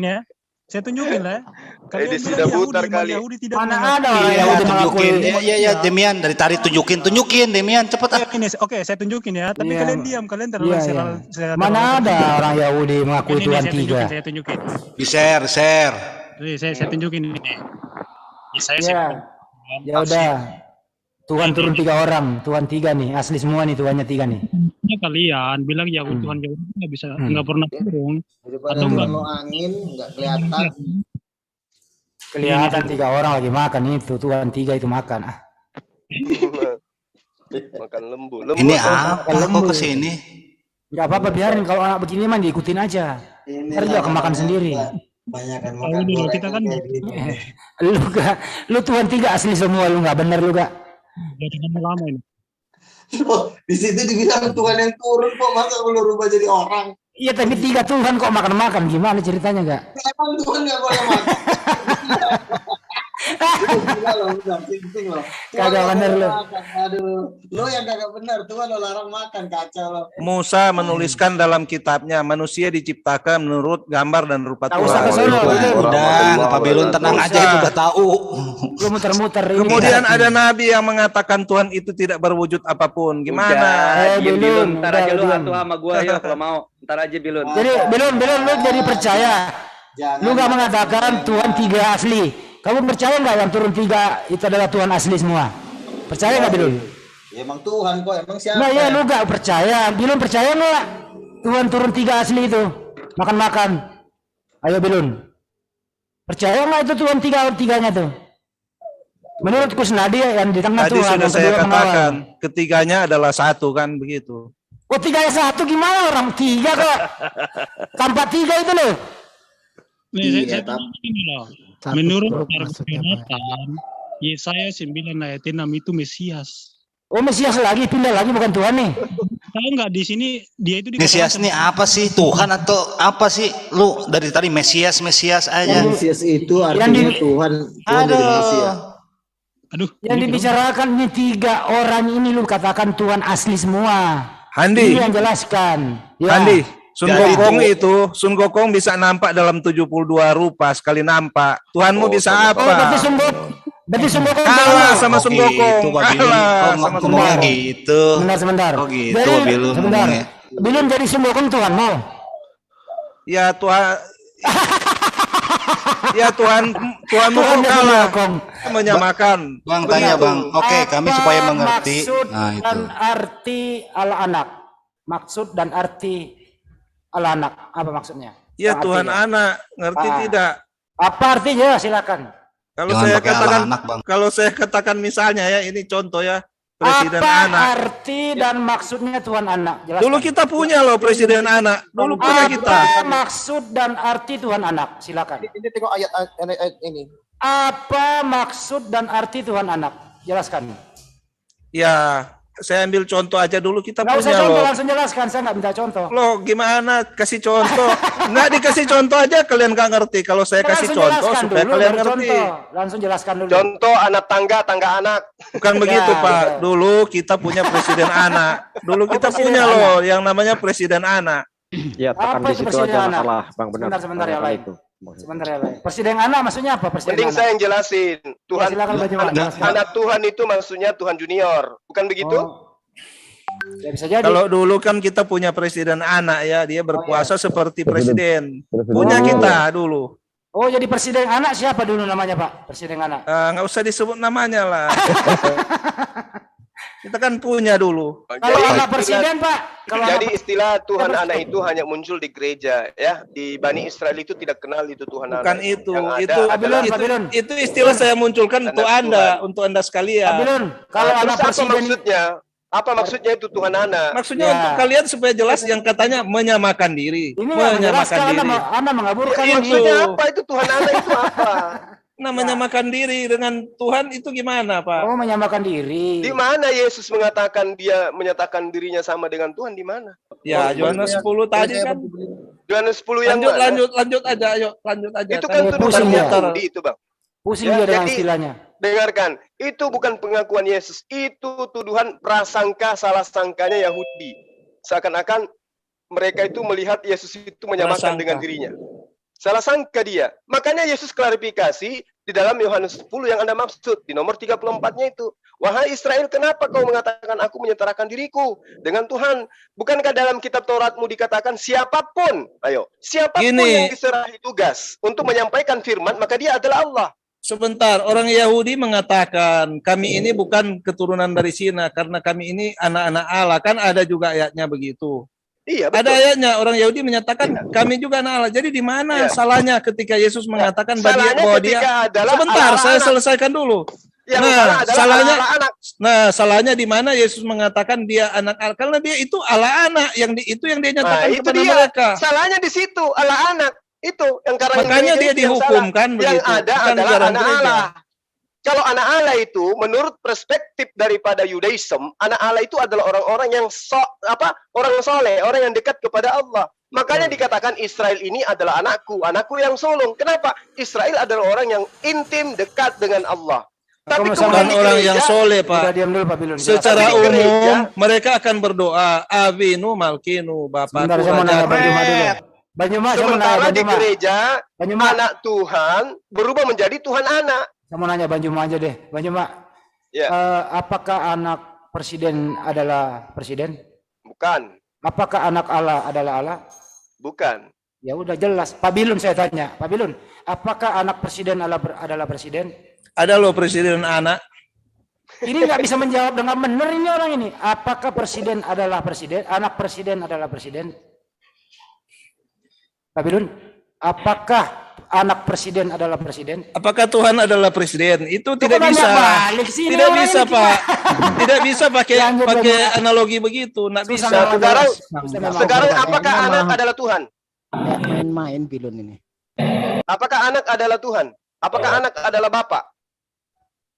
ya. Saya tunjukin lah. Kalian Edi bilang Sidabutar Yahudi, kali. Yahudi tidak Mana mengakui. ada orang Iya, Yahudi tunjukin. mengakui. Ya, Demian dari tadi tunjukin Demian cepet ah. Ini, oke, saya tunjukin ya. Tapi Iya. kalian diam, kalian terlalu Iya, iya. Mana ada orang Yahudi mengakui Ini, Tuhan 3? saya tunjukin. Di share. Nih, saya tunjukin ini. Saya Iya. Ya udah. Tuhan turun 3 orang, Tuhan 3 nih, asli semua nih Tuhannya 3 nih. Kalian bilang Yahudi Tuhan Yahudi nggak bisa nggak pernah turun. Daripada Atau enggak? lo angin nggak kelihatan. Kelihatan 3 orang lagi makan itu, Tuhan 3 itu makan. Ah. Makan lembu. Ini atau- apa kok kesini? Enggak apa-apa, biarin kalau anak begini mah diikutin aja. Ntar juga kemakan sendiri. Banyakan Tahu makan dulu, gorengan kita kan kayak gitu. Lu Tuhan 3 asli semua, lu nggak bener lu gak? jadi lama ini. Loh, di situ dibilang Tuhan yang turun kok, masa lo rubah jadi orang? Iya tapi 3 Tuhan kok makan-makan, gimana ceritanya gak? Emang Tuhan nggak boleh makan. Itu gila loh, udah penting loh. Tuhan Kagak lo bener boleh lo. makan. Aduh, lo yang kagak bener. Tuhan lo larang makan, kacau lo. Musa menuliskan dalam kitabnya, manusia diciptakan menurut gambar dan rupa Tak usah ke Tuhan. sono, Udah, Pak Belun tenang aja itu udah tahu. Lu muter-muter ini. Kemudian ada nabi yang mengatakan Tuhan itu tidak berwujud apapun. Gimana? Udah, diem, Bilun, Bilun. Ntar udah, aja lu Bilun. hantu sama gua ya kalau mau. Ntar aja Bilun. Jadi belum lu jadi percaya. Jangan Lu gak mengatakan Tuhan 3 asli. Kamu percaya nggak yang turun 3 itu adalah Tuhan asli semua? Percaya nggak Bilun? Ya, emang Tuhan kok, emang siapa? Nah ya lu gak percaya. Bilun percaya nggak Tuhan turun 3 asli itu? Makan-makan. Ayo Bilun. Percaya nggak itu Tuhan 3-tiganya tuh? Menurut Kusnadi yang di tengah Tadi Tuhan. sudah yang saya kedua mengawal. katakan, ketiganya adalah satu kan begitu. Oh 3-1 gimana orang 3 kok? Tanpa 3 itu loh. Nih, Iya, saya tunjukin ini loh. Menurut Targum Yonatan, Yesaya 9 ayat 6 itu Mesias. Oh Mesias lagi, pindah lagi bukan Tuhan nih. Tahu nggak di sini dia itu Mesias ini apa sih? Tuhan atau apa sih? Lu dari tadi Mesias aja. Mesias itu artinya Tuhan Aduh. Aduh, Yang ini dibicarakan ini 3 orang ini lu katakan Tuhan asli semua. Handi, Ini yang jelaskan. Ya. Handi, Sun Jadi Gokong itu, Sun Gokong bisa nampak dalam 72 rupa sekali nampak. Tuhanmu bisa Oh berarti apa? Sungguh Kalah sama Sun gitu, Gokong, Pak Bilun. kalah Oh, sama Sun ngomongnya Gokong. gitu. Sebentar. Oh gitu, Jadi, Pak Bilun sebentar. ngomongnya. Bilun jadi Sungguh Tuhan mau. Ya Tuhan, ya Tuhanmu kok Tuhannya kalah, Sungguh. menyamakan. Bang tanya Bang. Oke, kami Apa supaya mengerti. Maksud Nah, itu. dan arti ala anak. Maksud dan arti ala anak. Apa maksudnya? Ya Apa Tuhan artinya? anak, ngerti Ah. tidak? Apa artinya? Silakan. Kalau Jangan saya pakai katakan, anak, Bang. kalau saya katakan misalnya ya, ini contoh ya, presiden Apa anak. arti dan maksudnya Tuhan anak? Jelaskan. Dulu kita punya loh presiden anak. Dulu punya kita. Apa maksud dan arti Tuhan anak? Silakan. Ini tengok ayat ini. Apa maksud dan arti Tuhan anak? Jelaskan. Ya, saya ambil contoh aja dulu, kita Nggak usah punya contoh, loh. langsung jelaskan. Saya nggak minta contoh. Loh, gimana kasih contoh? Nggak dikasih contoh aja kalian nggak ngerti. Kalau saya kasih Langsung contoh jelaskan supaya dulu, kalian baru ngerti. contoh. Langsung jelaskan dulu. Contoh anak tangga, tangga anak. Bukan begitu, Ya, Pak. ya. Dulu kita punya presiden anak. Dulu kita presiden punya anak. loh yang namanya presiden anak. Ya, tekan Apa di itu situ presiden aja anak? masalah, Bang, benar. Sebentar ya, Masalah lain. itu. Sebentar ya, Lai. Presiden anak maksudnya apa? Presiden Mending anak. saya yang jelasin. Tuhan, silakan, Bang Jemaat, jelaskan. anak Tuhan itu maksudnya Tuhan junior, bukan begitu? Oh. Ya, bisa jadi. Kalau dulu kan kita punya presiden anak ya, dia berkuasa seperti presiden. Presiden. Punya Oh. kita dulu. Oh, jadi presiden anak siapa dulu namanya, Pak? Presiden anak. Nggak usah disebut namanya lah. Kita kan punya dulu. Kalau anak presiden, Pak. Kalau Jadi anak istilah Tuhan anak itu hanya muncul di gereja, ya. Di Bani Israel itu tidak kenal itu Tuhan anak. Bukan itu. Yang ada Itu, adalah Babylon. itu istilah saya munculkan untuk Anak Anda, Tuhan. untuk Anda sekalian. Babylon, kalau Terus anak apa presiden maksudnya? Apa maksudnya itu Tuhan anak? Maksudnya Ya. untuk kalian supaya jelas yang katanya menyamakan diri. ini nggak Menyamakan menjelaskan, diri. Anda mengaburkan Ya, ini. Maksudnya apa itu Tuhan anak itu apa? Nah, menyamakan diri dengan Tuhan itu gimana, Pak? Oh, menyamakan diri. Di mana Yesus mengatakan dia menyatakan dirinya sama dengan Tuhan, di mana? Ya, Yohanes 10 tadi kan. Yohanes 10 yang mana? Lanjut aja, ayo, lanjut aja. Itu kan Pusing tuduhan dia. Yahudi itu, Bang. Pusing Ya, dia dengan jadi- istilahnya. Dengarkan, itu bukan pengakuan Yesus, itu tuduhan prasangka salah sangkanya Yahudi. Seakan-akan mereka itu melihat Yesus itu menyamakan Prasangka. dengan dirinya. Salah sangka dia. Makanya Yesus klarifikasi di dalam Yohanes 10 yang Anda maksud, di nomor 34-nya itu. Wahai Israel, kenapa kau mengatakan aku menyetarakan diriku dengan Tuhan? Bukankah dalam kitab Tauratmu dikatakan siapapun, ayo, siapapun Gini. yang diserahi tugas untuk menyampaikan firman, maka dia adalah Allah. Sebentar, orang Yahudi mengatakan kami ini bukan keturunan dari Sina karena kami ini anak-anak Allah. Kan ada juga ayatnya begitu. Iya, Ada betul. ayatnya orang Yahudi menyatakan kami juga anak Allah. Jadi di mana Iya. salahnya ketika Yesus mengatakan Salahnya bahwa dia ketika adalah sebentar, ala-ala saya anak. selesaikan dulu. Yang Nah, salah adalah salahnya- ala-ala anak. Nah, salahnya di mana Yesus mengatakan dia anak Allah? Karena dia itu ala anak itu yang dia nyatakan Nah, itu kepada dia. mereka. Salahnya di situ, ala anak. Itu yang karang Makanya gereja dia itu yang dihukum salah. kan Yang begitu. ada Bukan adalah jarang anak gereja. Allah. Kalau anak Allah itu menurut perspektif daripada Yudaism, anak Allah itu adalah orang-orang yang orang soleh, orang yang dekat kepada Allah. Makanya dikatakan Israel ini adalah anakku yang sulung. Kenapa? Israel adalah orang yang intim dekat dengan Allah. Tapi Kamu sama Bukan kemudian di orang gereja, yang soleh, Pak. Udah diam dulu, Pak Bilun. Secara Tapi di gereja- umum mereka akan berdoa Avinu Malkinu Bapa Sebentar, saya mau nanya Bang Juma dulu. Bang Juma, saya mau nanya sementara Bang di Juma. gereja Bang Juma, anak Tuhan berubah menjadi Tuhan anak. saya mau nanya Bang Juma aja deh. Bang Juma, Ya, apakah anak presiden adalah presiden? bukan, Apakah anak Allah adalah Allah? bukan. Ya udah jelas. Pak Bilun saya tanya. Pak Bilun, apakah anak presiden adalah presiden? Ada loh presiden anak. Ini nggak bisa menjawab dengan benar ini orang ini. Apakah presiden adalah presiden? Anak presiden adalah presiden? Pak Bilun, apakah anak presiden adalah presiden? Apakah Tuhan adalah presiden? Itu tidak nanya bisa. balik sih, ini Tidak orang bisa, ini Pak. Tidak bisa pakai Lanjut, pakai Bang. analogi begitu. Nggak Susah bisa. memang Sekarang, jelas. sekarang Memang. apakah anak adalah Tuhan? Main-main Bilun ini. Apakah anak adalah Tuhan? Apakah anak adalah Bapak?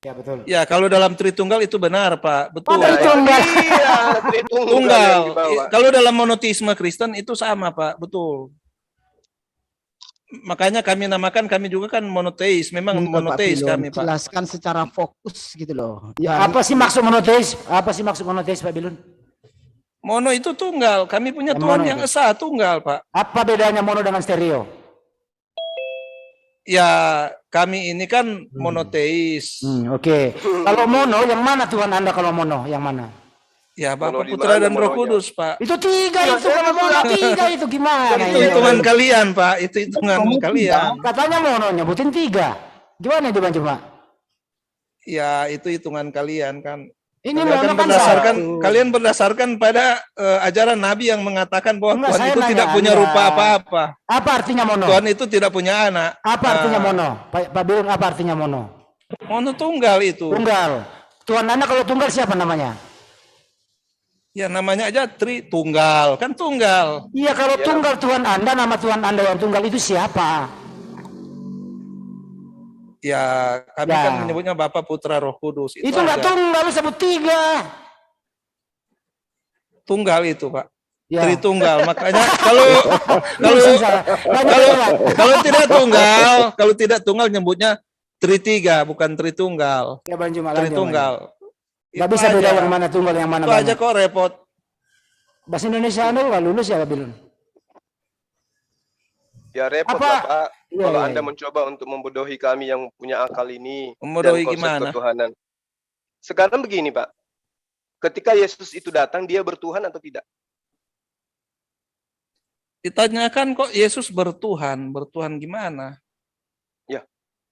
Ya betul. Ya, kalau dalam Tritunggal itu benar, Pak. Betul. Oh, Tritunggal. Iya, Tritunggal Tunggal. yang dibawa. Kalau dalam monoteisme Kristen itu sama, Pak. Betul. Makanya kami namakan, kami juga kan monoteis. Memang monoteis kami, Pak. Jelaskan secara fokus gitu loh. Ya, Apa sih maksud monoteis? Apa sih maksud monoteis, Pak Bilun? Mono itu tunggal. Kami punya Yang Tuhan mono yang itu? esa, tunggal, Pak. Apa bedanya mono dengan stereo? Ya, kami ini kan monoteis. Oke. Kalau mono, yang mana Tuhan Anda kalau mono? Yang mana? Ya, Mono Bapa, di Putra, mana dan Roh mononya? Kudus, Pak. Itu tiga Ya, itu saya kalau mono bilang. tiga itu gimana? Itu ini? hitungan kalian, Pak. Itu hitungan kalian. Katanya mono nyebutin tiga. Gimana itu Bang Juma? Ya, itu hitungan kalian kan. Ini Kalian mono kan berdasarkan satu. kalian berdasarkan pada ajaran Nabi yang mengatakan bahwa Enggak, Tuhan saya itu nanya tidak punya Anda. rupa apa-apa. Apa artinya mono? Tuhan itu tidak punya anak. Apa artinya Nah, mono? Pak Bilun, apa artinya mono? mono tunggal itu. Tunggal. Tuhan Anda kalau tunggal siapa namanya? Ya namanya aja Tritunggal, kan tunggal. Iya, kalau tunggal Tuhan Anda, nama Tuhan Anda yang tunggal itu siapa? Ya kami Ya. kan menyebutnya Bapa, Putra, Roh Kudus. Itu enggak aja. tunggal, sebut 3. Tunggal itu, Pak. Ya. Tritunggal. Makanya kalau tidak tunggal nyebutnya Tritiga, bukan Tritunggal. Ya, Bang Juma, lanjut, Tritunggal. Nggak Itu bisa beda aja. yang mana tunggal yang mana Itu aja banyak. kok repot. Bahasa Indonesia Anda nggak lulus ya, Pak Bilun? Ya repot Apa? lah, Pak. Iya, Kalau iya, Anda iya. mencoba untuk membodohi kami yang punya akal ini Membodohi dan konsep gimana? ketuhanan. Sekarang begini, Pak. Ketika Yesus itu datang, dia bertuhan atau tidak? Ditanyakan kok Yesus bertuhan. Bertuhan gimana?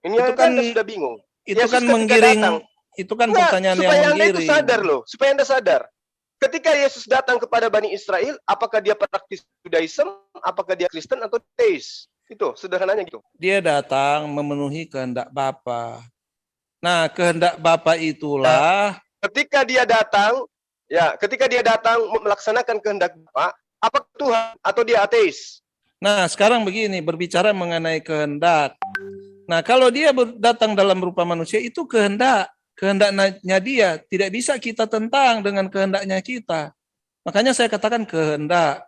Ini Itu kan kan- Anda sudah bingung. Itu Yesus kan ketika menggiring. datang, Itu kan Enggak, pertanyaan yang supaya Anda itu menggiring. sadar loh, supaya Anda sadar. Ketika Yesus datang kepada Bani Israel, apakah dia praktis Judaism, apakah dia Kristen atau teis? Itu sederhananya gitu. Dia datang memenuhi kehendak Bapa. Nah, kehendak Bapa itulah Ketika dia datang, melaksanakan kehendak Bapa, apa Tuhan atau dia ateis? Nah, sekarang begini, berbicara mengenai kehendak. Nah, kalau dia datang dalam rupa manusia, itu kehendaknya dia. Tidak bisa kita tentang dengan kehendaknya kita. Makanya saya katakan kehendak.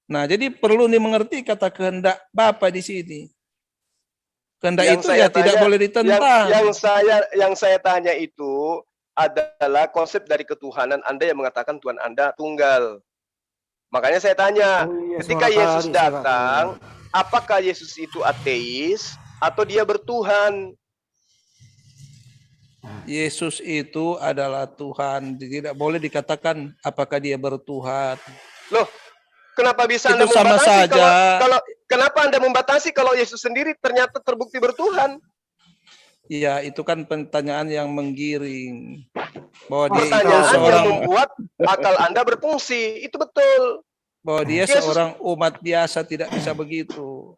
Nah, jadi perlu dimengerti kata kehendak Bapa di sini. Kehendak Yang itu saya ya tidak tanya- boleh ditentang. Yang saya tanya itu adalah konsep dari ketuhanan Anda yang mengatakan Tuhan Anda tunggal. Makanya saya tanya, ketika Yesus datang, apakah Yesus itu ateis atau dia bertuhan? Yesus itu adalah Tuhan. Tidak boleh dikatakan apakah dia bertuhan. Loh, kenapa bisa Itu Anda sama membatasi saja. kenapa Anda membatasi kalau Yesus sendiri ternyata terbukti bertuhan? Iya, itu kan pertanyaan yang menggiring. Bahwa dia itu Pertanyaan yang seorang membuat akal Anda berfungsi. Itu betul. bahwa dia Yesus- seorang umat biasa tidak bisa begitu.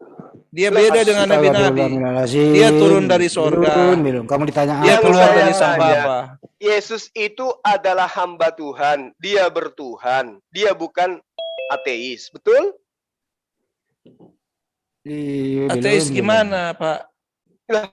Dia beda dengan nabi-nabi. Dia turun dari sorga. Bilun. Kamu ditanya Dia Yang keluar saya dari sang tanya, Bapa. Yesus itu adalah hamba Tuhan. Dia bertuhan. Dia bukan ateis. Betul? Iya, Ateis Bilun. gimana, Pak? Nah,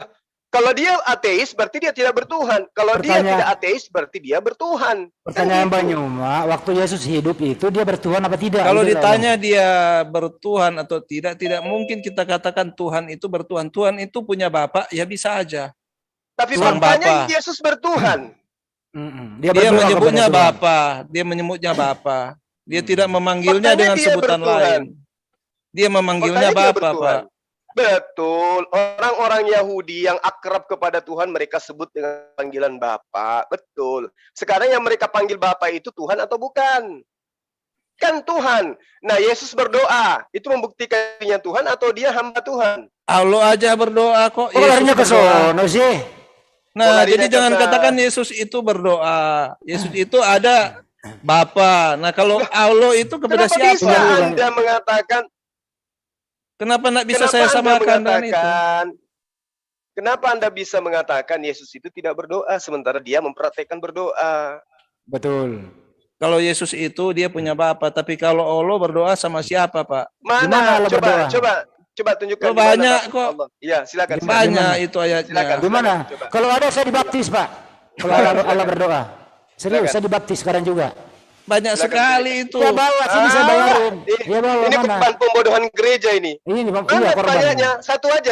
kalau dia ateis berarti dia tidak bertuhan. Kalau dia Pertanyaan- tidak ateis berarti dia bertuhan. Pertanyaan Kan gitu. Banyuma, waktu Yesus hidup itu dia bertuhan apa tidak? Kalau Itu lah ditanya dia bertuhan atau tidak mungkin kita katakan Tuhan itu bertuhan. Tuhan itu punya Bapa, ya bisa aja. Tapi Tuhan faktanya Bapa. Yesus bertuhan. Dia Dia berdoa menyebutnya kepada Tuhan. Bapa, dia menyebutnya Bapa. Dia tidak memanggilnya Faktanya dengan dia sebutan bertuhan. lain. Dia memanggilnya Faktanya dia Bapa, bertuhan. Pak. Betul. Orang-orang Yahudi yang akrab kepada Tuhan mereka sebut dengan panggilan Bapa. Betul. Sekarang yang mereka panggil Bapa itu Tuhan atau bukan? Kan Tuhan. Nah, Yesus berdoa. Itu membuktikan dirinya Tuhan atau dia hamba Tuhan? Allah aja berdoa kok. Kok larinya ke berdoa. sono sih? Nah, larinya jadi ke jangan sana. katakan Yesus itu berdoa. Yesus itu ada Bapa. Nah, kalau Allah itu kepada Kenapa siapa? bisa Anda mengatakan Kenapa enggak bisa Kenapa saya Anda samakan dengan itu? Kenapa Anda bisa mengatakan Yesus itu tidak berdoa sementara dia mempraktekkan berdoa? Betul. Kalau Yesus itu dia punya Bapa, tapi kalau Allah berdoa sama siapa, Pak? Gimana Mana? Allah berdoa? Coba tunjukkan. Oh, di mana banyak Bapak kok. Allah. Iya, silakan. Banyak itu ayatnya. Silakan. Gimana? Coba. Kalau ada saya dibaptis, Pak. Kalau Allah berdoa. Serius, Silakan. saya dibaptis sekarang juga. Banyak Silakan, sekali itu. Ya bawa sini saya bayarin. Ya bawa Ini mana? bukan pembodohan gereja ini. Ini Bang, Mana iya korban. pertanyaannya?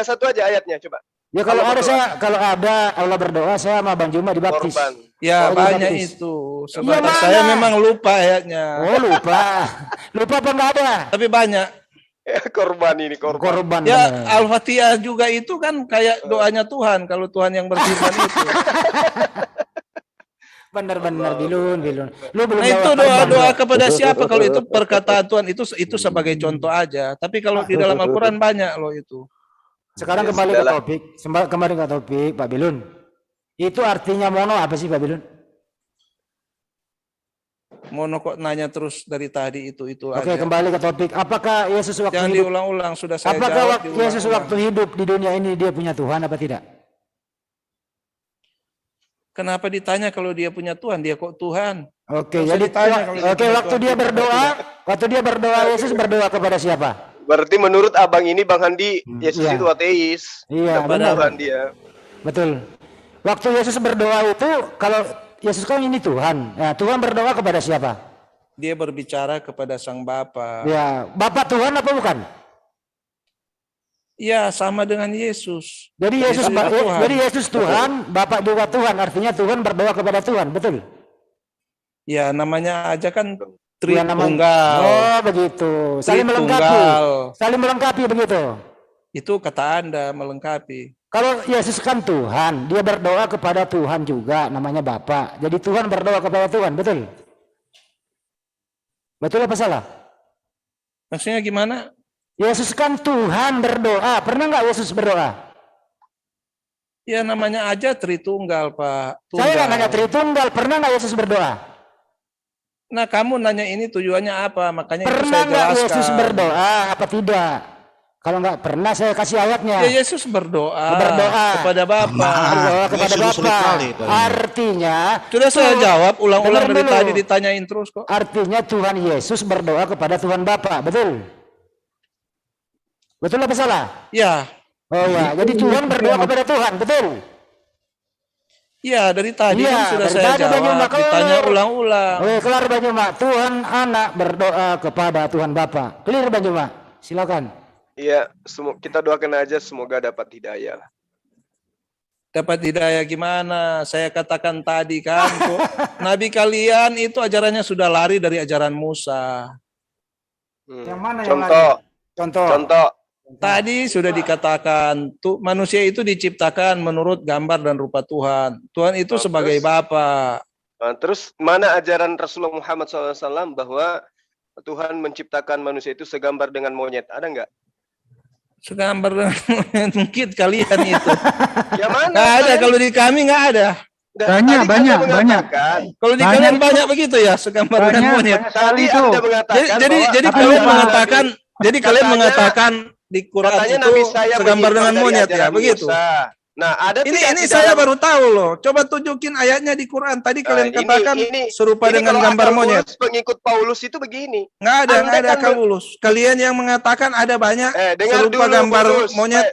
Satu aja ayatnya coba. Ya kalau Allah ada berdoa. kalau ada Allah berdoa, saya sama Bang Juma dibaptis. Korban. Ya, Oh, banyak dibaptis. itu. Iya, Sebentar, mana? saya memang lupa ayatnya. Oh lupa. Lupa apa enggak ada? Tapi banyak. Korban ini korban. Korban. Ya, bener. Al-Fatihah juga itu kan kayak doanya Tuhan. Kalau Tuhan yang berfirman itu. Benar-benar Bilun. Lu belum Nah, itu bawa korban, doa-doa Bro. kepada siapa? Kalau itu perkataan Tuhan itu sebagai contoh aja. Tapi kalau di dalam Al-Quran banyak loh itu. Sekarang Ya, kembali ke sudahlah. topik. Kembali ke topik, Pak Bilun. Itu artinya mono apa sih, Pak Bilun? Mono kok nanya terus dari tadi itu Oke, aja. kembali ke topik. Apakah Yesus waktu Jangan hidup? diulang-ulang, sudah saya Apakah jawab. Yesus diulang-ulang. waktu hidup di dunia ini dia punya Tuhan apa tidak? Kenapa ditanya kalau dia punya Tuhan? Dia kok Tuhan? Oke, Nggak usah jadi ditanya kalau dia punya waktu Tuhan, dia Tuhan berdoa, tidak. waktu dia berdoa Yesus berdoa kepada siapa? Berarti menurut abang ini Bang Handi, Yesus iya. itu ateis. Iya, Bukan benar. Tuhan dia. Betul. Waktu Yesus berdoa itu, kalau Yesus kan ini Tuhan. Nah, Tuhan berdoa kepada siapa? Dia berbicara kepada Sang Bapa. Ya, Bapa Tuhan apa bukan? Ya, sama dengan Yesus. Jadi Yesus Yesus Tuhan. jadi Yesus Tuhan, Bapa juga Tuhan. Artinya Tuhan berdoa kepada Tuhan, betul? Ya, namanya aja kan Ya, namanya- Tritunggal. Oh, begitu. Saling melengkapi. Tritunggal. Saling melengkapi begitu. Itu kata Anda melengkapi. Kalau Yesus kan Tuhan, dia berdoa kepada Tuhan juga, namanya Bapa. Jadi Tuhan berdoa kepada Tuhan, betul? Betul apa salah? Maksudnya gimana? Yesus kan Tuhan berdoa. Pernah nggak Yesus berdoa? Ya namanya aja Tritunggal, Pak. Saya nggak Tunggal. nanya Tritunggal. Pernah nggak Yesus berdoa? Nah, kamu nanya ini tujuannya apa? Makanya itu Pernah saya nggak jelaskan. Yesus berdoa apa tidak? Kalau nggak pernah saya kasih ayatnya. Ya, Yesus berdoa, Berdoa. kepada Bapa. Berdoa kepada Yesus sulit Bapa. kali, Pak. Artinya Sudah saya jawab ulang-ulang Dengar dari dulu. tadi ditanyain terus kok. Artinya Tuhan Yesus berdoa kepada Tuhan Bapa, betul? Betul apa salah? Ya, Oh ya, jadi Tuhan berdoa kepada Tuhan, betul? ya dari tadi Iya, kan sudah dari saya tadi jawab. Banyumak. Ditanya ulang-ulang. Oke, kelar Banyumak. Tuhan anak berdoa kepada Tuhan Bapa. Clear Banyumak. Silakan. Iya, kita doakan aja semoga dapat hidayah lah. Dapat hidayah gimana? Saya katakan tadi kan, kok Nabi kalian itu ajarannya sudah lari dari ajaran Musa. Yang mana Contoh, Contoh. contoh. Tadi sudah dikatakan tuh manusia itu diciptakan menurut gambar dan rupa Tuhan. Tuhan itu Oh, sebagai terus? Bapa. Nah, terus mana ajaran Rasulullah Muhammad SAW bahwa Tuhan menciptakan manusia itu segambar dengan monyet? Ada nggak? Segambar dengan mungkin kalian itu. Yang mana? Nggak ada, Kalian- kalau di kami nggak ada. Banyak, Tadi banyak, Anda mengatakan, Kalau di Banyak kalian itu. banyak begitu ya, segambar dengan Banyak, monyet. banyak sekali Tadi itu. Anda mengatakan Jadi bahwa jadi Tapi kalian lupa. mengatakan jadi kalian Katanya- mengatakan di Quran katanya itu Nabi saya segambar menyimpang dengan dari monyet ya, ajaran begitu. Musa. Nah, ada Ini tidak di saya dalam- baru tahu loh. Coba tunjukin ayatnya di Quran. Tadi kalian Nah, katakan serupa ini dengan kalau gambar akal monyet. bulus pengikut Paulus itu begini. Nggak ada Anda kan akal bulus. Kalian yang mengatakan ada banyak Dengar serupa dulu, gambar bulus. monyet.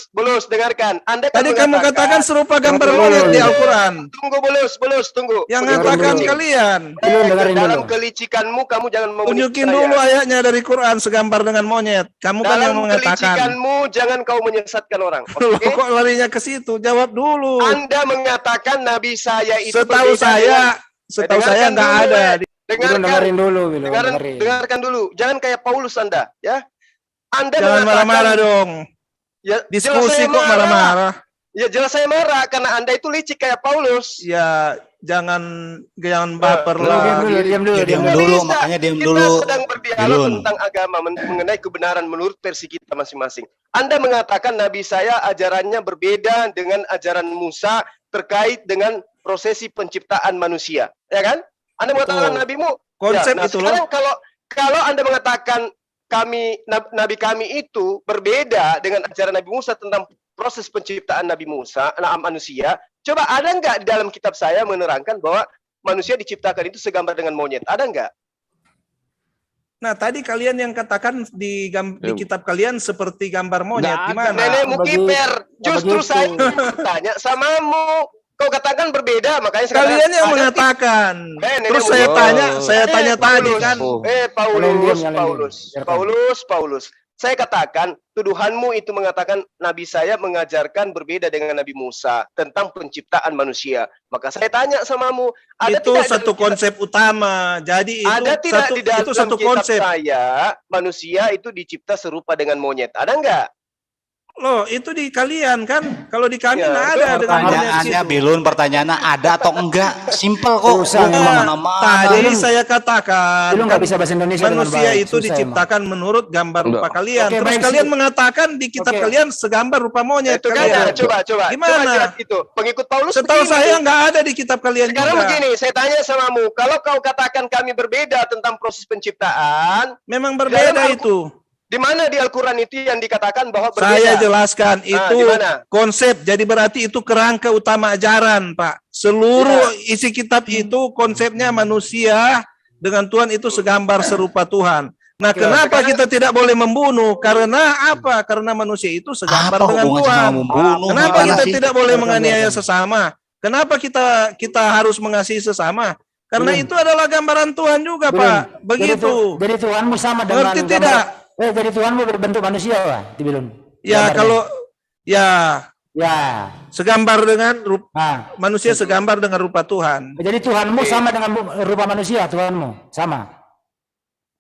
Bulus, dengarkan. Anda kan Tadi kamu katakan serupa gambar Tunggu, monyet di tunggu. Al-Quran. Tunggu, bulus, tunggu. Yang Begitu ngatakan licik. kalian. Belum dengerin Dalam dulu. kelicikanmu kamu jangan memenuhi Tunjukin saya. dulu ayatnya dari Quran segambar dengan monyet. Kamu kan yang Dalam mengatakan. kelicikanmu jangan kau menyesatkan orang. Loh, Oke? kok larinya ke situ? Jawab dulu. Anda mengatakan Nabi saya itu Setahu berbeda dengan- setahu saya dengarkan nggak dulu, ada. Belum dengerin dulu, belum dengerin. dengarkan dulu. Jangan kayak Paulus Anda, ya. Anda Jangan mengatakan- marah-marah dong. Ya, jelas Diskusi saya kok marah-marah. Ya jelas saya marah karena Anda itu licik kayak Paulus. Ya jangan baper lah. Diam dulu. Diam Nggak dulu, bisa. makanya diam Kita dulu. sedang berdialog Bilun. tentang agama mengenai kebenaran menurut versi kita masing-masing. Anda mengatakan Nabi saya ajarannya berbeda dengan ajaran Musa terkait dengan prosesi penciptaan manusia, ya kan? Anda mengatakan Betul. nabimu Konsep nah, itu sekarang loh. kalau Anda mengatakan nabi kami itu berbeda dengan ajaran Nabi Musa tentang proses penciptaan Nabi Musa, manusia, coba ada nggak di dalam kitab saya menerangkan bahwa manusia diciptakan itu segambar dengan monyet? Ada nggak? Nah tadi kalian yang katakan di kitab kalian seperti gambar monyet. Nggak ada. Gimana? Nenekmu bagi- kiper. Justru begitu. saya bertanya samamu. Kau katakan berbeda, makanya sekarang Kalian yang ada mengatakan. nenek Terus moyang. saya tanya, saya Eh, tanya tadi Paulus. kan. Nyalain diam. Paulus. Saya katakan, tuduhanmu itu mengatakan Nabi saya mengajarkan berbeda dengan Nabi Musa tentang penciptaan manusia. Maka saya tanya samamu, ada Itu tidak satu dalam konsep utama. Jadi itu ada tidak satu, di dalam itu satu kitab konsep. saya manusia itu dicipta serupa dengan monyet? Ada enggak? Loh, itu di kalian kan? Kalau di kami Ya, nggak itu ada dengan monyet Pertanyaannya situ. Bilun, pertanyaannya ada atau enggak? Simple kok. Susah Bukan memang. kemana-mana. Tadi saya katakan Lu nggak bisa bahasa Indonesia dengan manusia baik. itu Susah diciptakan menurut gambar rupa kalian. Oke, Terus baik, kalian sih. mengatakan di kitab Oke. kalian segambar rupa monyet. Itu kan Kalian. coba Gimana? lihat itu. Pengikut Paulus Setahu begini. saya nggak ada di kitab kalian Sekarang juga. begini, saya tanya samamu, kalau kau katakan kami berbeda tentang proses penciptaan, Memang berbeda Dalam itu. di mana di Al-Quran itu yang dikatakan bahwa berbeda? Saya jelaskan Nah, itu di mana? konsep. Jadi berarti itu kerangka utama ajaran, Pak. Seluruh isi kitab itu konsepnya manusia dengan Tuhan itu segambar serupa Tuhan. Nah, kenapa kita tidak boleh membunuh? Karena apa? Karena manusia itu segambar Apa dengan hubungannya Tuhan. sama membunuh? Kenapa Gimana kita sih? tidak boleh menganiaya sesama? Kenapa kita harus mengasihi sesama? Karena itu adalah gambaran Tuhan juga, Pak. Begitu. Jadi Tuhanmu sama dengan Mengerti tidak? jadi Tuhanmu berbentuk manusia, Pak, di Bilun. Ya, Gambarnya. kalau ya Ya. segambar dengan Nah, manusia segambar dengan rupa Tuhan. jadi Tuhanmu sama dengan rupa manusia, Tuhanmu sama.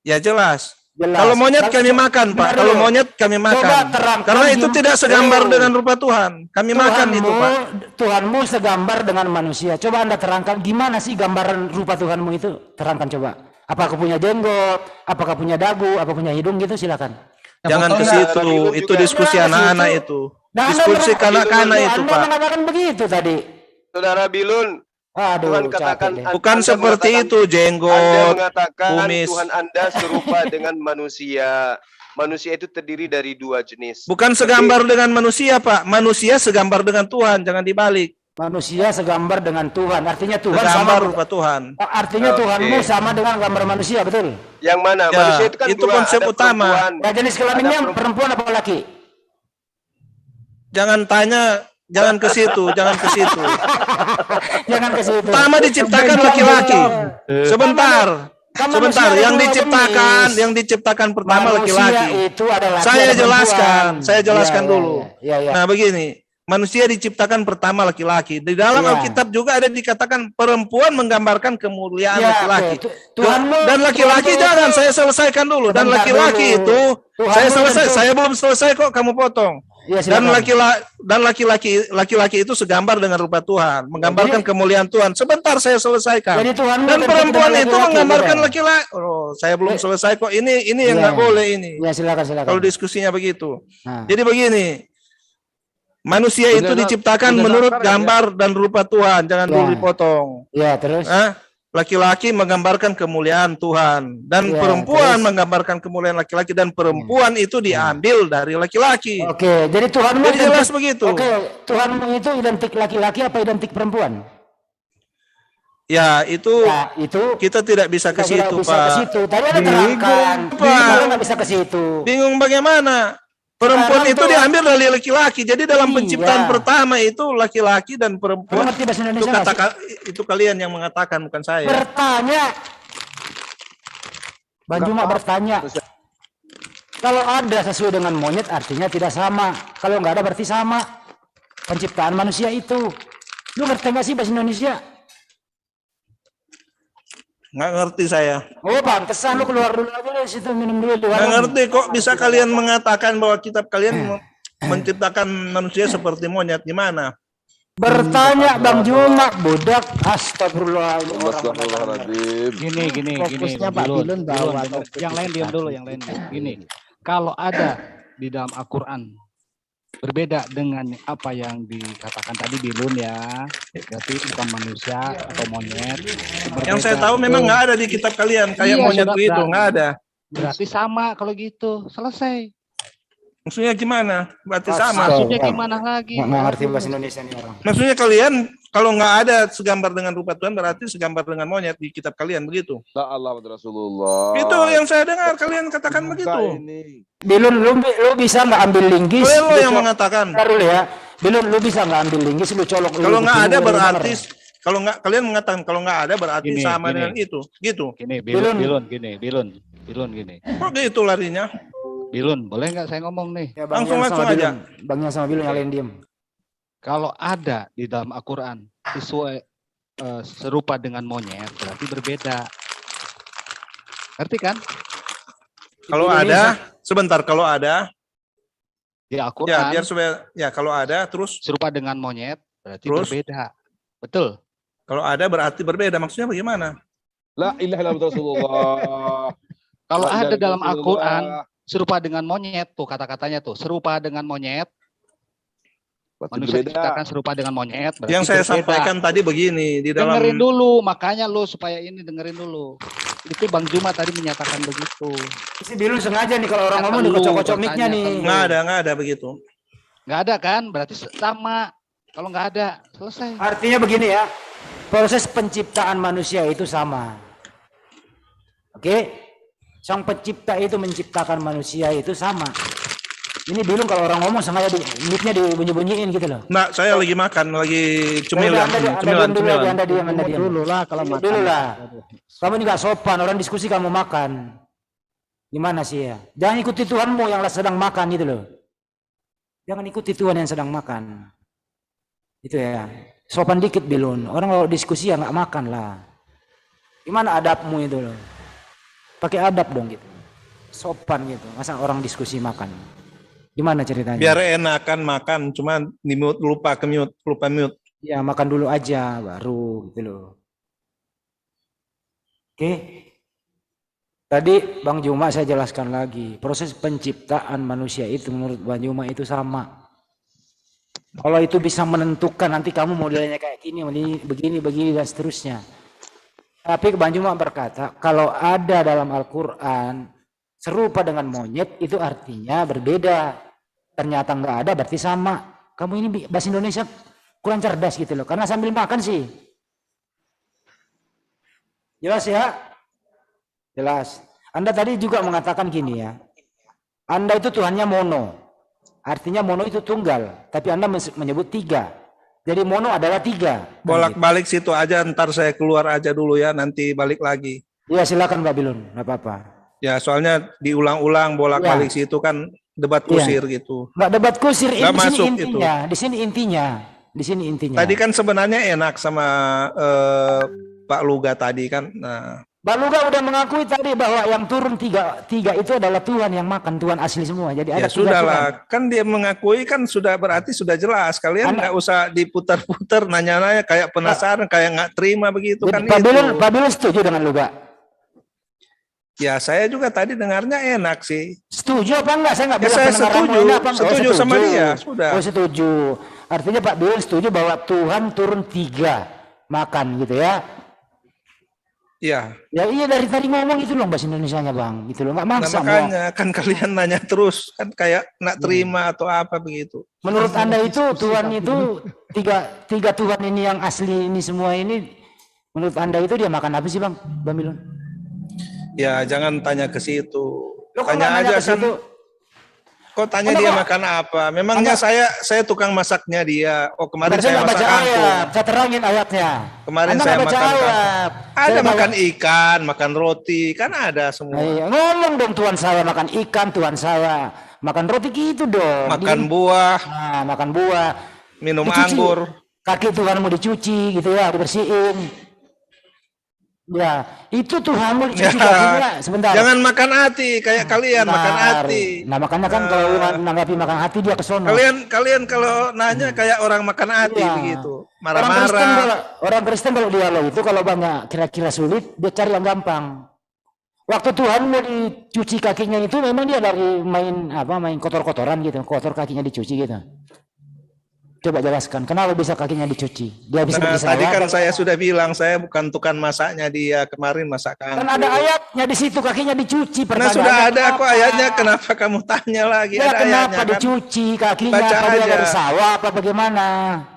Ya jelas. Jelas. Kalau monyet Kalau- kami makan, Pak. Benar Kalau dulu. monyet kami Coba makan. terangkan Karena itu tidak segambar Tuh. dengan rupa Tuhan. Kami makan itu, Pak. Tuhanmu segambar dengan manusia. Coba Anda terangkan gimana sih gambaran rupa Tuhanmu itu? Terangkan coba. Apakah punya jenggot? Apakah punya dagu? Apa punya hidung gitu? Silakan. Jangan ke situ. Itu diskusi anak-anak itu. Nah, Anda Diskusi mengatakan- kanak-kanak itu, Anda Pak. mengatakan begitu tadi. Saudara Bilun, Aduh, Tuhan katakan capek deh. Bukan Anda seperti mengatakan- itu, Anda jenggot, mengatakan kumis. Tuhan Anda serupa dengan manusia. Manusia itu terdiri dari dua jenis. Bukan segambar dengan manusia, Pak. Manusia segambar dengan Tuhan. Jangan dibalik. Manusia segambar dengan Tuhan. Artinya Tuhan Segambar sama. rupa Tuhan. Artinya Oke. Tuhanmu sama dengan gambar manusia, betul? Yang mana? Ya, Manusia itu kan itu dua, konsep ada utama. perempuan. Ya, jenis kelaminnya Ada perempuan apa laki? Jangan tanya, jangan ke situ, jangan ke situ. Jangan ke situ. Pertama diciptakan laki-laki. Sebentar. Kan Sebentar, manusia ada yang dua diciptakan, jenis. yang diciptakan pertama Manusia laki-laki. itu adalah Saya jelaskan, saya jelaskan Ya, dulu. Ya, ya. Nah, begini, manusia diciptakan pertama laki-laki. Di dalam Ya. Alkitab juga ada dikatakan perempuan menggambarkan kemuliaan Ya, laki-laki. oke. Tuhanmu- Dan laki-laki Tuhanmu jangan, itu- saya selesaikan dulu. Dan Sebentar laki-laki dulu. itu, Tuhanmu saya selesai, tentu- saya belum selesai kok, kamu potong. Ya, Dan silakan. laki-laki itu segambar dengan rupa Tuhan, menggambarkan Jadi- kemuliaan Tuhan. Sebentar saya selesaikan. Jadi Tuhanmu Dan tentu perempuan dengan itu laki-laki, menggambarkan gitu. laki-laki. Oh, saya belum selesai kok. Ini yang Ya. nggak boleh ini. Ya, silakan. Kalau diskusinya begitu. Nah. Jadi begini. Manusia itu diciptakan menurut gambar dan rupa Tuhan. Jangan Ya. dulu dipotong. Ya, terus. Hah? Laki-laki menggambarkan kemuliaan Tuhan dan Ya, perempuan terus. menggambarkan kemuliaan laki-laki dan perempuan itu diambil dari laki-laki. Oke, jadi Tuhanmu Jadi jelas begitu. Oke, Tuhanmu itu identik laki-laki apa identik perempuan? Ya, itu Ya, itu kita tidak bisa ke kita tidak situ, bisa ke Pak. situ. Tadi ada terangkan. Pak. Kita nggak bisa ke situ. Bingung bagaimana? Perempuan Sekarang itu tuh- diambil dari laki-laki. Jadi dalam Iya. penciptaan pertama itu laki-laki dan Kamu perempuan. ngerti bahasa Itu Indonesia nggak sih? itu kalian yang mengatakan, bukan saya. Bertanya. Bang Juma bertanya. Kalau ada sesuai dengan monyet artinya tidak sama. Kalau nggak ada berarti sama. Penciptaan manusia itu. Lu ngerti nggak sih bahasa Indonesia? Nggak ngerti saya. Oh, pantesan lu keluar dulu aja dari situ minum dulu di Nggak warung. ngerti kok bisa kalian mengatakan bahwa kitab kalian menciptakan manusia seperti monyet. Gimana? Bertanya Bang Juma, budak. Astagfirullah. Gini, Fokusnya Pak Bilun bahwa yang lain diam dulu, yang lain diam. Gini, kalau ada di dalam Al-Quran berbeda dengan apa yang dikatakan tadi Bilun ya, berarti bukan manusia atau monyet. Yang saya tahu memang nggak ada di kitab kalian kayak Iya, monyet sudah begitu, berani. nggak ada. Berarti sama kalau gitu, selesai. Maksudnya gimana? Berarti sama. Maksudnya gimana lagi? Nggak ngerti bahasa Indonesia nih orang. Maksudnya kalian kalau nggak ada segambar dengan rupa Tuhan berarti segambar dengan monyet di kitab kalian begitu. Rasulullah. Itu yang saya dengar kalian katakan begitu. Bilun, lu bisa nggak ambil linggis? Kalian lo Lu yang co- mengatakan. Ntar dulu ya. Bilun, lu bisa nggak ambil linggis? Lu colok. lu Kalau nggak kuping ada lu dari berarti kamar. kalau nggak kalian mengatakan kalau nggak ada berarti Gini, sama gini. dengan itu. Gitu. Gini, Bilun. Bilun gini. Kok gitu larinya? Bilun, boleh nggak saya ngomong nih? Ya, Bang Langsung Yan sama aja. Bilun. Bang Yan sama Bilun yang lain diem. Kalau ada di dalam Al-Quran sesuai serupa dengan monyet, berarti berbeda. Ngerti kan? Kalau Indonesia. ada, sebentar kalau ada Di Ya, Al-Quran biar supaya ya kalau ada terus serupa dengan monyet berarti Terus? berbeda. Betul. kalau ada berarti berbeda. Maksudnya bagaimana? La ilaha illallah Rasulullah. Kalau La ilaha ada dalam illallah. Al-Quran serupa dengan monyet tuh kata-katanya tuh serupa dengan monyet. Berarti Manusia berbeda. diciptakan serupa dengan monyet. Berarti Yang saya berbeda. sampaikan tadi begini di dalam Dengerin dulu, makanya lo supaya ini dengerin dulu. Itu Bang Juma tadi menyatakan begitu. Si Bilun sengaja nih kalau orang Kata ngomong lu, dikocok-kocok bertanya mic-nya nih. ke nggak ada begitu. Nggak ada kan? Berarti sama. Kalau nggak ada, selesai. Artinya begini ya, proses penciptaan manusia itu sama. Oke? Sang pencipta itu menciptakan manusia itu sama. Ini Bilun kalau orang ngomong sengaja mic-nya dibunyi-bunyiin gitu loh. Nah, saya lagi makan, lagi cemilan. Anda diam Dulu lah kalau makan. Dulu lah. Kamu ini gak sopan, orang diskusi kamu makan. Gimana sih ya? Jangan ikuti Tuhanmu yang sedang makan gitu loh. Jangan ikuti Tuhan yang sedang makan. Itu ya. Sopan dikit Bilun. Orang kalau diskusi ya nggak makan lah. Gimana adabmu itu loh? Pakai adab dong gitu. Sopan gitu. Masa orang diskusi makan? Gimana ceritanya? Biar enakan makan, cuma di mute lupa mute. Ya makan dulu aja baru gitu loh. Oke. Tadi Bang Juma saya jelaskan lagi, proses penciptaan manusia itu menurut Bang Juma itu sama. Kalau itu bisa menentukan nanti kamu modelnya kayak gini, begini dan seterusnya. Tapi Bang Juma berkata, kalau ada dalam Al-Quran serupa dengan monyet itu artinya berbeda. Ternyata nggak ada berarti sama. Kamu ini bahasa Indonesia kurang cerdas gitu loh, karena sambil makan sih. Jelas ya? Jelas. Anda tadi juga mengatakan gini ya. Anda itu Tuhannya mono. Artinya mono itu tunggal. Tapi Anda menyebut tiga. Jadi mono adalah tiga. Bolak-balik situ aja, ntar saya keluar aja dulu ya, nanti balik lagi. Iya silakan Mbak Bilun, nggak apa-apa. Ya soalnya diulang-ulang bolak-balik situ kan debat kusir gitu. Nggak debat kusir, Nggak di sini masuk intinya. Di sini intinya. Tadi kan sebenarnya enak sama Pak Luga tadi kan. Nah, Pak Luga udah mengakui tadi bahwa yang turun tiga itu adalah Tuhan yang makan, Tuhan asli semua. Jadi ya ada sudah Tuhan. lah, kan dia mengakui kan sudah berarti sudah jelas. Kalian nggak usah diputar-putar nanya-nanya kayak penasaran, kayak nggak terima begitu. Jadi, kan Pak Bilun setuju dengan Luga? Ya saya juga tadi dengarnya enak sih. Setuju apa enggak? Saya nggak Ya, bilang saya pendengaranmu ini apa enggak. setuju sama dia, sudah. Oh setuju. Artinya Pak Bilun setuju bahwa Tuhan turun tiga makan gitu ya. Iya. Ya iya dari tadi ngomong itu loh bahasa Indonesianya Bang, gitu loh, nggak Nah, maksa. makanya kan kalian nanya terus kan kayak nak terima atau apa begitu. Menurut Anda itu Tuhan itu tiga Tuhan ini yang asli ini semua ini, menurut Anda itu dia makan apa sih Bang Milun? Ya jangan tanya ke situ. Loh, kok Tanya nggak nanya aja ke kan. situ? Kok tanya Anda dia kok- makan apa? Memangnya saya tukang masaknya dia. Oh kemarin saya nggak masak baca kangkung. ayat, saya terangin ayatnya. Kemarin Anda saya nggak baca makan kangkung. ayat. Ada Saya makan ikan, makan roti, kan ada semua. Iya, ngomong dong Tuhan saya makan ikan, Tuhan saya makan roti gitu dong. Makan buah, Nah, makan buah. minum Dicuci. anggur. Kaki Tuhanmu dicuci gitu ya, dibersihin. Ya, itu Tuhanmu dicuci kakinya. Sebentar. Jangan makan hati kayak kalian makan Bentar. hati. Nah, makanya kan kalau menanggapi makan hati dia ke sono. Kalian kalau nanya kayak orang makan hati Iya. begitu. Orang Kristen kalau dialog itu kalau banyak kira-kira sulit, dia cari yang gampang. Waktu Tuhan mau dicuci kakinya itu memang dia dari main kotor-kotoran gitu, kotor kakinya dicuci gitu. Coba jelaskan, kenapa bisa kakinya dicuci? Dia bisa Nah, bisa tadi ya? kan saya sudah bilang saya bukan tukang masaknya dia, kemarin masak Kan kangkung. ada ayatnya di situ kakinya dicuci. Nah Pertanyaannya sudah ada kenapa? kok ayatnya, kenapa kamu tanya lagi? Ya, Ada kenapa ayatnya kan? dicuci kakinya? Baca Apa dia aja. dari sawah apa bagaimana?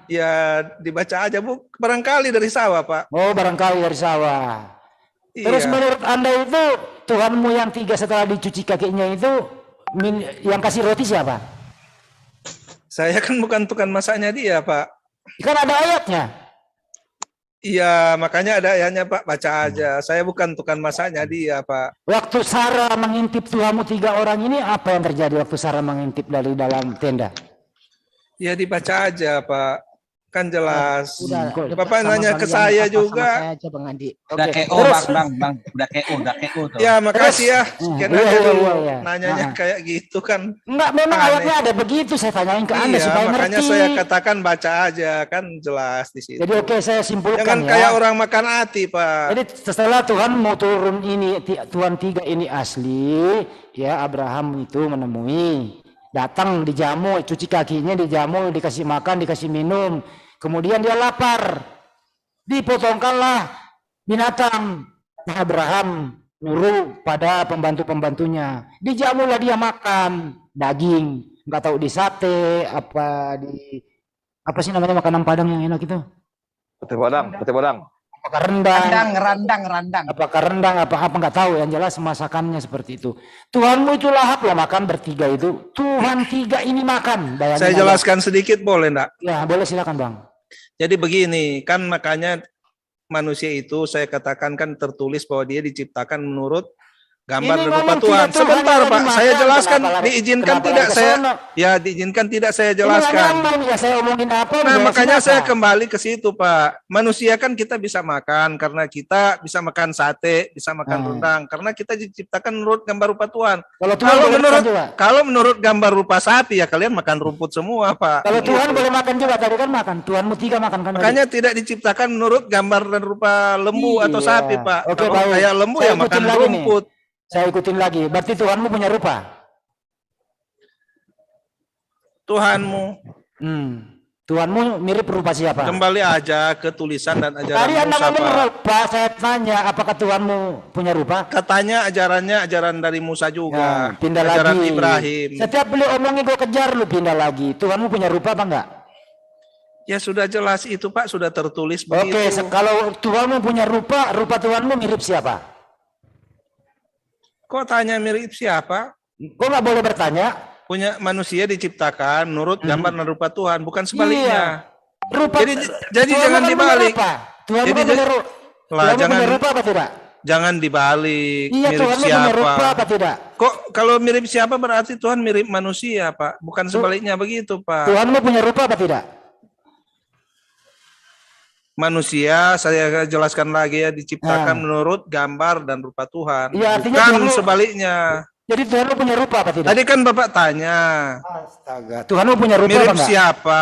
Ya dibaca aja Bu, barangkali dari sawah Pak. Oh, barangkali dari sawah. Terus Iya. menurut Anda itu Tuhanmu yang tiga setelah dicuci kakinya itu yang kasih roti siapa? Saya kan bukan tukang masaknya dia Pak. Kan ada ayatnya. Iya makanya ada ayatnya Pak, baca aja. Saya bukan tukang masaknya dia Pak. Waktu Sarah mengintip Tuhanmu tiga orang ini, apa yang terjadi waktu Sarah mengintip dari dalam tenda? Ya dibaca aja Pak. Kan jelas. Udah, Bapak sama nanya ke kalian, saya apa, juga. sama saya aja Bang Andi. Udah Oke. KO Terus, bang, udah KO tuh. Ya makasih ya. Sekian Iya, aja iya, dulu. iya, iya. Nanyanya kayak gitu kan. Enggak, memang Aneh. ayatnya ada begitu. Saya tanyain ke Anda Iya, supaya makanya ngerti. saya katakan baca aja kan jelas di situ. Jadi oke, saya simpulkan Jangan ya. kayak orang makan hati, Pak. Jadi setelah Tuhan mau turun ini, Tuhan 3 ini asli, ya Abraham itu menemui, datang dijamu, cuci kakinya, dijamu, dikasih makan, dikasih minum, kemudian dia lapar, dipotongkanlah binatang. Nah, Abraham nyuruh pada pembantu-pembantunya, dijamulah dia makan daging, nggak tahu di sate apa sih namanya makanan Padang yang enak itu? Putih Padang. Apakah rendang? Randang. Apakah rendang apa nggak tahu, yang jelas masakannya seperti itu. Tuhanmu itu lahap loh makan bertiga itu. Tuhan 3 ini makan. Bayangin Saya aja. jelaskan sedikit boleh enggak? Ya boleh, silakan Bang. Jadi begini, kan makanya manusia itu saya katakan kan tertulis bahwa dia diciptakan menurut gambar Ini dan rupa ngomong Tuhan. tidak Tuhan Sebentar yang Pak, dimakan, saya jelaskan. kenapa Diizinkan kenapa tidak lari ke saya? sono? Ya diizinkan tidak saya Ini nggak jelaskan. nyambung ya, saya omongin apa? Nah udah, makanya silakan. saya kembali ke situ Pak. Manusia kan kita bisa makan karena kita bisa makan sate, bisa makan rendang karena kita diciptakan menurut gambar rupa Tuhan. Kalau Tuhan boleh makan juga. Kalau menurut gambar rupa sapi ya kalian makan rumput semua Pak. Kalau Tuhan Gitu. boleh makan juga, tadi kan makan. Tuhanmu 3 makan kan? Makanya tidak diciptakan menurut gambar dan rupa lembu atau Iya. sapi Pak. Oke, Kalau baik. kayak lembu Saya ya ikutin makan lagi nih. rumput. Saya ikutin lagi. Berarti Tuhanmu punya rupa? Tuhanmu. Tuhanmu mirip rupa siapa? Kembali aja ke tulisan dan ajaran Tadi Anda Musa ngomong Pak. rupa, saya tanya apakah Tuhanmu punya rupa? Katanya ajarannya ajaran dari Musa juga. Ya, pindah ajaran lagi. Ibrahim. Setiap beliau omongin gue kejar, lu pindah lagi. Tuhanmu punya rupa apa enggak? Ya sudah jelas itu Pak, sudah tertulis begitu. Oke, kalau Tuhanmu punya rupa, rupa Tuhanmu mirip siapa? Kok tanya mirip siapa? Kok nggak boleh bertanya? Punya manusia diciptakan menurut gambar dan rupa Tuhan, bukan sebaliknya. Iya. Rupa. Jadi Tuhanmu jangan kan punya dibalik. rupa. Tuhanmu Jadi kan punya rupa. lah, Tuhanmu jangan punya rupa apa tidak? jangan dibalik. Iya, mirip Tuhanmu siapa? punya rupa apa tidak? Kok kalau mirip siapa berarti Tuhan mirip manusia, Pak? Bukan sebaliknya begitu, Pak. Tuhanmu punya rupa apa tidak? Manusia, saya jelaskan lagi ya, diciptakan menurut gambar dan rupa Tuhan. Iya, artinya bukan Tuhanmu- sebaliknya. Jadi Tuhanmu punya rupa apa tidak? Tadi kan Bapak tanya. Astaga. Tuhanmu punya rupa Mirip apa enggak? siapa?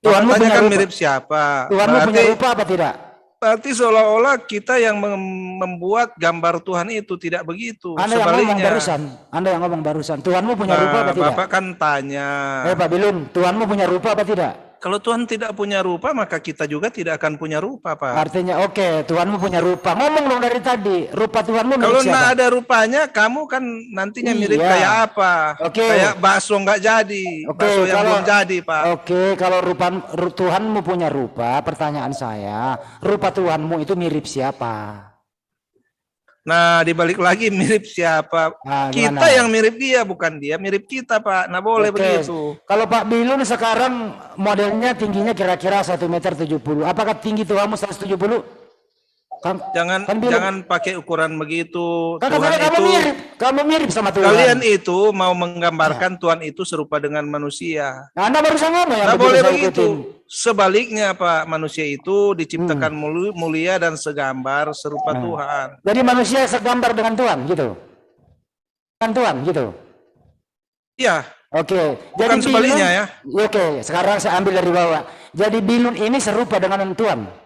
Tuhanmu Bapak tanya punya kan rupa. mirip siapa? Tuhanmu punya rupa apa tidak? Berarti seolah-olah kita yang membuat gambar Tuhan itu tidak begitu. Anda yang ngomong sebaliknya. barusan. Anda yang ngomong barusan. Tuhanmu punya Nah, rupa apa tidak? Bapak kan tanya. Pak Bilun, Tuhanmu punya rupa apa tidak? Kalau Tuhan tidak punya rupa, maka kita juga tidak akan punya rupa, Pak. Artinya oke, Tuhanmu punya rupa. Ngomong dong dari tadi, rupa Tuhanmu Kalau mirip nggak siapa? ada rupanya, kamu kan nantinya mirip Iya. kayak apa? Oke. Kayak bakso nggak jadi, Oke, bakso yang kalau- belum jadi, Pak. Oke, kalau Tuhanmu punya rupa, pertanyaan saya, rupa Tuhanmu itu mirip siapa? Nah, dibalik lagi mirip siapa? Nah, Kita gimana? yang mirip dia, bukan dia mirip kita, Pak. Nah, boleh Oke. begitu. Kalau Pak Bilun sekarang modelnya tingginya kira-kira 1,70 m. Apakah tinggi Tuhanmu 170? Jangan kan Bilun. jangan pakai ukuran begitu. Kan Tuhan katanya itu kamu mirip sama Tuhan. kalian itu mau menggambarkan Tuhan itu serupa dengan manusia. Nah, Anda barusan ngomong yang Nah, boleh saya begitu. ikutin. Sebaliknya, Pak, manusia itu diciptakan mulia dan segambar serupa Nah. Tuhan. Jadi manusia segambar dengan Tuhan gitu. Dengan Tuhan gitu. Iya. Oke. Bukan sebaliknya ya. Oke, sekarang saya ambil dari bawah. Jadi Bilun ini serupa dengan Tuhan.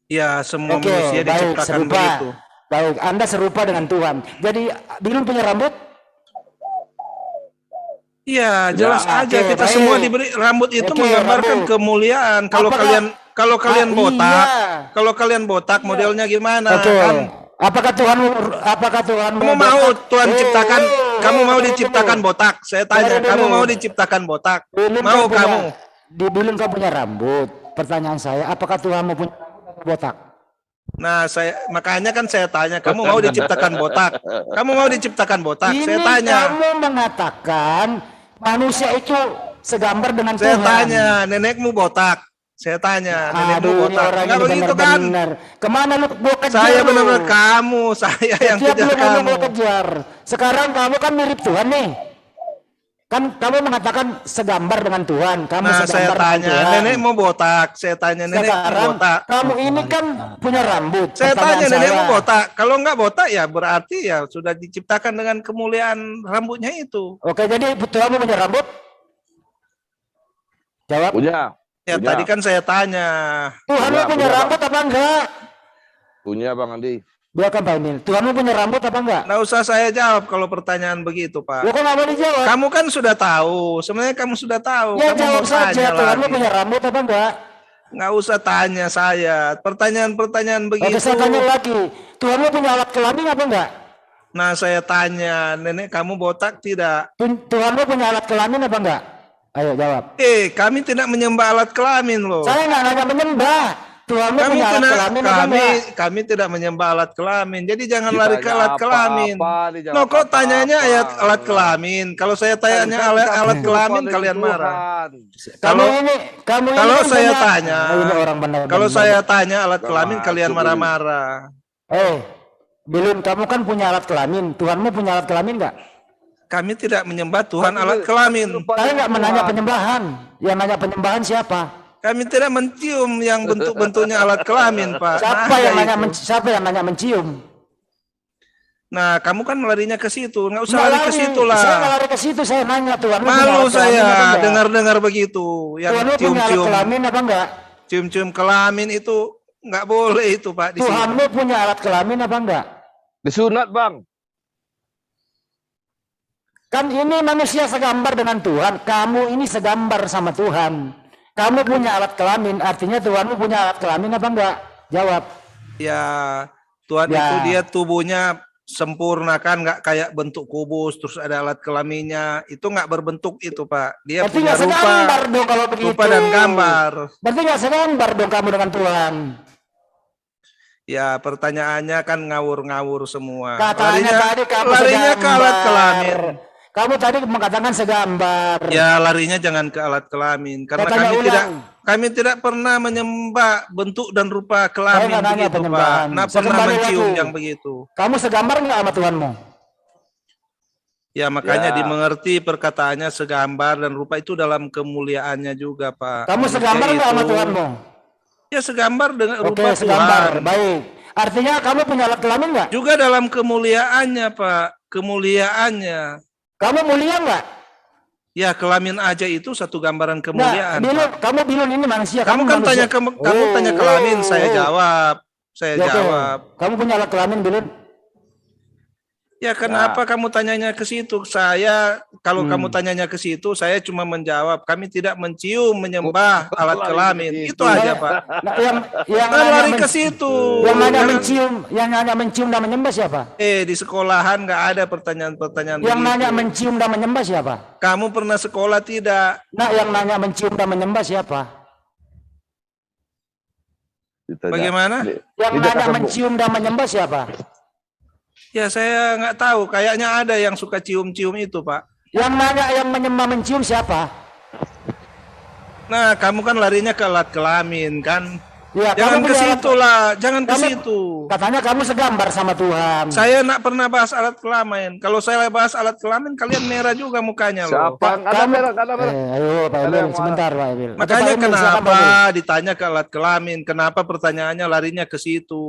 Ya, semua Oke, manusia baik, diciptakan serupa. begitu. Baik, Anda serupa dengan Tuhan. Jadi Bilun punya rambut? Iya, jelas Ya, aja oke, kita baik. semua diberi rambut itu Oke, menggambarkan rambut. kemuliaan. Kalau Apakah- kalian botak, iya. kalau kalian botak modelnya gimana? Oke. Kan Apakah Tuhan kamu mau Tuhan ciptakan, kamu mau diciptakan botak? Saya tanya, Dulu. kamu mau diciptakan botak? Bilun Mau kan punya- kamu? Di Bilun kau punya rambut. Pertanyaan saya, apakah Tuhan mau punya rambut botak? Nah, makanya kan saya tanya, kamu mau diciptakan botak? Kamu mau diciptakan botak? Saya Ini tanya. kamu mengatakan manusia itu segambar dengan Saya Tuhan. tanya, nenekmu botak? Saya tanya, nenekmu Aduh, ini botak? orang Enggak ini begitu kan? benar-benar. Kemana lu gua kejar? Saya lu? benar-benar kamu, saya yang Setiap kejar lu ngomong kamu. gua kejar. Sekarang kamu kan mirip Tuhan nih. Kan kamu mengatakan segambar dengan Tuhan. Kamu Nah, saya segambar dengan tanya, Tuhan. nenek mau botak. Saya tanya, nenek mau Sekarang botak. kamu ini kan punya rambut. Saya Pertanyaan tanya, nenek saya, mau botak. Kalau nggak botak ya berarti ya sudah diciptakan dengan kemuliaan rambutnya itu. Oke, jadi Tuhanmu punya rambut? Jawab. Punya. Ya Punya. tadi kan saya tanya. Tuhanmu punya Bang. rambut apa enggak? Punya Bang Andi. Biarkan Pak Emil. Tuhanmu punya rambut apa enggak? Nggak usah saya jawab kalau pertanyaan begitu, Pak. Lo kok nggak mau dijawab? Kamu kan sudah tahu. Sebenarnya kamu sudah tahu. Ya Kamu jawab mau saja. tanya Tuhanmu lagi. punya rambut apa enggak? Nggak usah tanya saya. Pertanyaan-pertanyaan begitu. Oke, saya tanya lagi. Tuhanmu punya alat kelamin apa enggak? Nah, saya tanya, nenek kamu botak tidak? Tuhanmu punya alat kelamin apa enggak? Ayo jawab. Kami tidak menyembah alat kelamin loh. Saya nggak nanya menyembah. Tuhanmu Kami punya alat tidak, kelamin apa enggak? kami tidak menyembah alat kelamin. Jadi jangan Ditanya lari ke alat kelamin. dijawab No, kok apa-apa. tanyanya alat kelamin? Kalau saya tanya alat kelamin kalian marah. Kalau Kamu ini saya punya- tanya, ini orang benar-benar. kalau saya tanya alat kelamin Nah, kalian itu marah-marah. Bilun, kamu kan punya alat kelamin. Tuhanmu punya alat kelamin enggak? Kami tidak menyembah Tuhan alat kelamin. Saya nggak menanya penyembahan. Yang nanya penyembahan siapa? Kami tidak mencium yang bentuk-bentuknya alat kelamin, Pak. Siapa Nah, yang ada nanya itu. siapa yang nanya mencium? Nah, kamu kan larinya ke situ. Nggak usah Nggak lari ke situ lah. Saya nggak lari ke situ. Saya nanya Tuhanmu punya Malu alat kelamin apa saya enggak? dengar-dengar begitu. Yang Tuhanmu punya alat cium-cium, kelamin apa enggak? cium-cium kelamin itu nggak boleh itu, Pak. Di sini. Tuhanmu punya alat kelamin apa enggak? Disunat Bang. Kan ini manusia segambar dengan Tuhan. Kamu ini segambar sama Tuhan. Kamu punya alat kelamin, artinya Tuhanmu punya alat kelamin apa enggak? Jawab. Ya, Tuhan Ya. itu dia tubuhnya sempurna kan, nggak kayak bentuk kubus terus ada alat kelaminnya. Itu nggak berbentuk itu, Pak. Dia Berarti punya nggak segambar dong kalau begitu. rupa dan gambar. Berarti nggak segambar dong kamu dengan Tuhan. Ya, pertanyaannya kan ngawur-ngawur semua. Katanya tadi kamu larinya ke alat segambar. kelamin. Kamu tadi mengatakan segambar. Ya, larinya jangan ke alat kelamin karena Katanya kami tidak pernah menyembah bentuk dan rupa Saya kelamin nggak nanya begitu, Pak. penyembahan. Nah, Saya pernah kembali mencium lagi. yang begitu. Kamu segambar nggak sama Tuhanmu? Ya, makanya Ya. dimengerti perkataannya segambar dan rupa itu dalam kemuliaannya juga, Pak. Kamu Manusia segambar nggak sama itu- Tuhanmu? Ya, segambar dengan Oke, rupa segambar. Tuhan. Baik. Artinya kamu punya alat kelamin nggak? Juga dalam kemuliaannya, Pak. Kemuliaannya. Kamu mulia nggak? Ya, kelamin aja itu satu gambaran Nah, kemuliaan, Bilun, Pak. kamu Bilun ini manusia. Kamu kan manusia. kamu tanya kelamin, saya jawab. Saya Ya, oke. jawab. Kamu punya alat kelamin, Bilun? Ya, kenapa kamu tanyanya ke situ? Saya kalau kamu tanyanya ke situ, saya cuma menjawab. Kami tidak mencium, menyembah alat kelamin. Itu aja, Pak. Nah, yang Kan nanya lari ke situ. Yang nanya Jangan- mencium dan menyembah siapa? di sekolahan nggak ada pertanyaan-pertanyaan Yang begitu. nanya mencium dan menyembah siapa? Kamu pernah sekolah tidak? Nah, yang nanya mencium dan menyembah siapa? Bagaimana? Yang nanya mencium dan menyembah siapa? Ya, saya nggak tahu. Kayaknya ada yang suka cium-cium itu, Pak. Yang nanya yang menyembah mencium siapa? Nah, kamu kan larinya ke alat kelamin, kan? Ya, Jangan kamu ke punya alat- situ lah, jangan ke Kamu- situ. Katanya kamu segambar sama Tuhan. Saya nggak pernah bahas alat kelamin. Kalau saya bahas alat kelamin, kalian merah juga mukanya loh. Siapa? Nggak ada merah, nggak ada merah. Ayo Pak Ada Emil, yang sebentar Pak Emil. Oke, Makanya Pak Emil, silakan, Pak kenapa Emil. ditanya ke alat kelamin? Kenapa pertanyaannya larinya ke situ?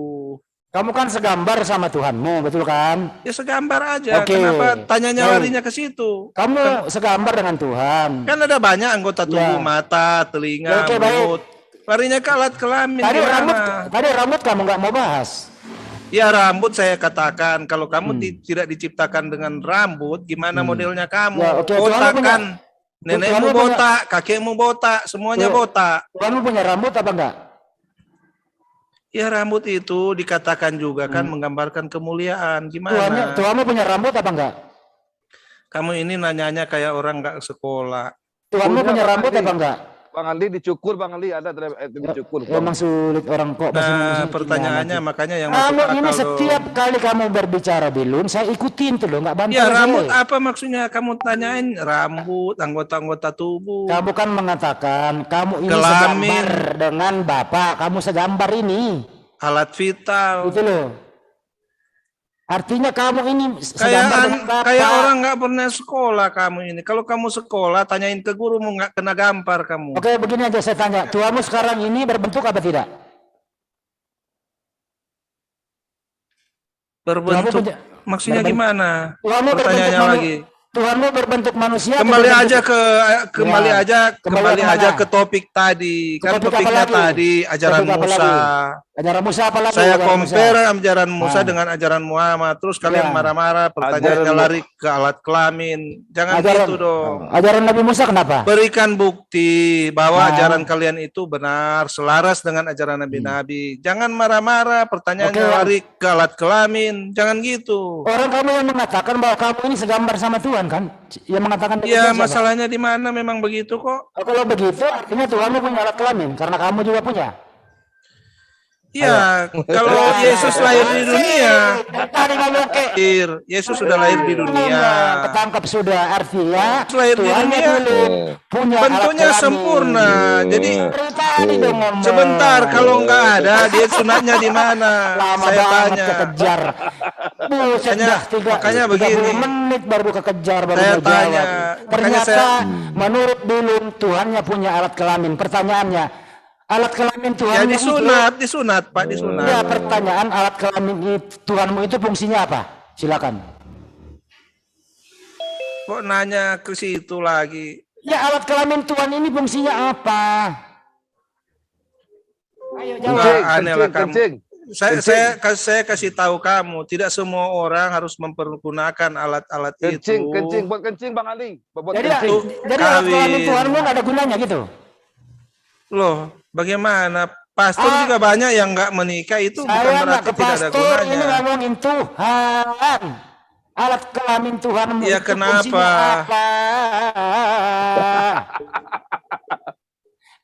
Kamu kan segambar sama Tuhanmu, betul kan? Ya segambar aja. Oke. Kenapa tanyanya Baik. larinya ke situ? Kamu segambar dengan Tuhan. Kan ada banyak anggota tubuh, Ya. mata, telinga, Oke, baik. mulut. Larinya ke alat kelamin. Tadi gimana? rambut kamu nggak mau bahas. Ya, rambut saya katakan. Kalau kamu Hmm. tidak diciptakan dengan rambut, gimana modelnya kamu? Ya, oke, Botak Tuhanmu punya- kan? Nenekmu Tuhanmu punya- botak, kakekmu botak, semuanya Tuh. botak. Tuhanmu punya rambut apa enggak? Ya, rambut itu dikatakan juga kan menggambarkan kemuliaan. Gimana? Tuhanmu punya rambut apa enggak? Kamu ini nanyanya kayak orang nggak sekolah. Tuhanmu Punya, punya Bang rambut Andi. apa enggak? Bang Andi dicukur, Bang Andi ada dicukur. Emang sulit orang kok bahasa Nah, Indonesia pertanyaannya gimana, makanya yang Kamu masuk ini akal setiap dong. kali kamu berbicara Bilun, saya ikutin tuh loh, nggak bantu. Ya, rambut apa maksudnya? Kamu tanyain rambut, anggota-anggota tubuh. Kamu kan mengatakan kamu ini Kelamin. segambar dengan bapak, kamu segambar ini. Alat vital. Gitu loh. Artinya kamu ini Kayak orang nggak pernah sekolah kamu ini. Kalau kamu sekolah, tanyain ke guru mau nggak kena gampar kamu. Oke, begini aja saya tanya. Tuhanmu sekarang ini berbentuk apa tidak? Berbentuk. Maksudnya gimana? Tuhanmu Pertanyaannya lagi. Tuhanmu berbentuk manusia. Kembali aja ke topik tadi. Kan topiknya tadi ajaran Musa. Ajaran Musa apa lagi? Saya compare ajaran Musa dengan ajaran Muhammad. Terus kalian marah-marah, pertanyaannya lari ke alat kelamin. Jangan gitu dong. Ajaran Nabi Musa kenapa? Berikan bukti bahwa ajaran kalian itu benar, selaras dengan ajaran Nabi-Nabi. Jangan marah-marah, pertanyaannya lari ke alat kelamin. Jangan gitu. Orang kamu yang mengatakan bahwa kamu ini segambar sama Tuhan kan? Yang mengatakan ya masalahnya di mana memang begitu kok. Kalau begitu artinya Tuhanmu punya alat kelamin karena kamu juga punya. Iya, kalau Yesus lahir di dunia, Yesus sudah lahir di dunia. Ketangkap sudah, artinya lahir di dunia, bentuknya sempurna. Jadi sebentar, kalau nggak ada, dia sunatnya di mana? Saya tanya. Makanya begini. 30 menit baru kekejar, baru saya tanya. Ternyata menurut Bilun Tuhannya punya alat kelamin. Pertanyaannya, alat kelamin Tuhan ya disunat Pak, disunat. Ya, pertanyaan alat kelamin Tuhanmu itu fungsinya apa? Silakan. Kok nanya ke situ lagi? Ya, alat kelamin Tuhan ini fungsinya apa? Ayo jawab. Aneh lah kamu. Saya kasih tahu kamu, tidak semua orang harus mempergunakan alat-alat itu. Kencing, buat kencing Bang Ali. Jadi alat kelamin Tuhanmu nggak ada gunanya gitu? Loh, bagaimana? Pastor juga banyak yang nggak menikah, itu bukan berarti tidak ada gunanya. Ini ngomongin Tuhan. Alat kelamin Tuhan. Ya kenapa?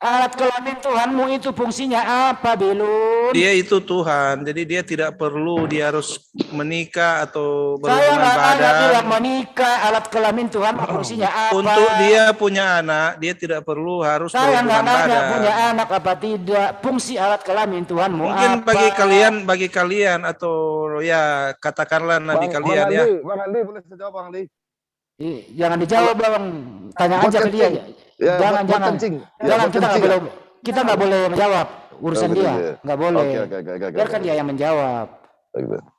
Alat kelamin Tuhanmu itu fungsinya apa, Bilun? Dia itu Tuhan, jadi dia tidak perlu dia harus menikah atau Saya berhubungan badan. tidak menikah, alat kelamin Tuhan fungsinya apa? Untuk dia punya anak, dia tidak perlu harus berhubungan badan. Punya anak apa tidak? Fungsi alat kelamin Tuhanmu mungkin apa? bagi kalian atau ya katakanlah nabi kalian ya. Bang Ali, boleh saya jawab Bang Ali? Jangan dijawab Bang, tanya aja ke dia. Ya, jangan kita nggak boleh menjawab urusan dia, nggak boleh. Biarkan dia yang menjawab.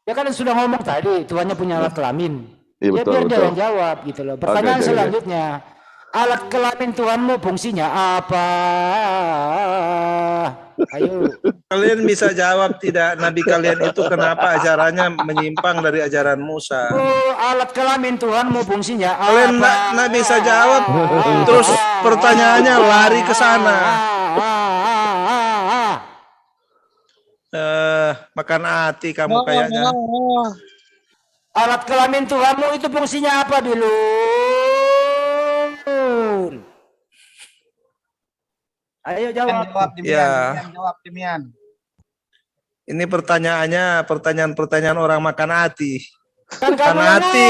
Dia kan sudah ngomong tadi Tuhannya punya alat kelamin. Ya biar dia yang jawab gitu loh. Pertanyaan selanjutnya, alat kelamin Tuhanmu fungsinya apa? Ayo. Kalian bisa jawab tidak? Nabi kalian itu kenapa ajarannya menyimpang dari ajaran Musa? Alat kelamin Tuhanmu fungsinya apa? Kalian nggak bisa jawab, terus pertanyaannya lari ke sana. Makan hati kamu kayaknya. Alat kelamin Tuhanmu itu fungsinya apa dulu? Ayo jawab. Jawab Demian. Ini pertanyaannya pertanyaan orang makan hati. Kan kamu hati.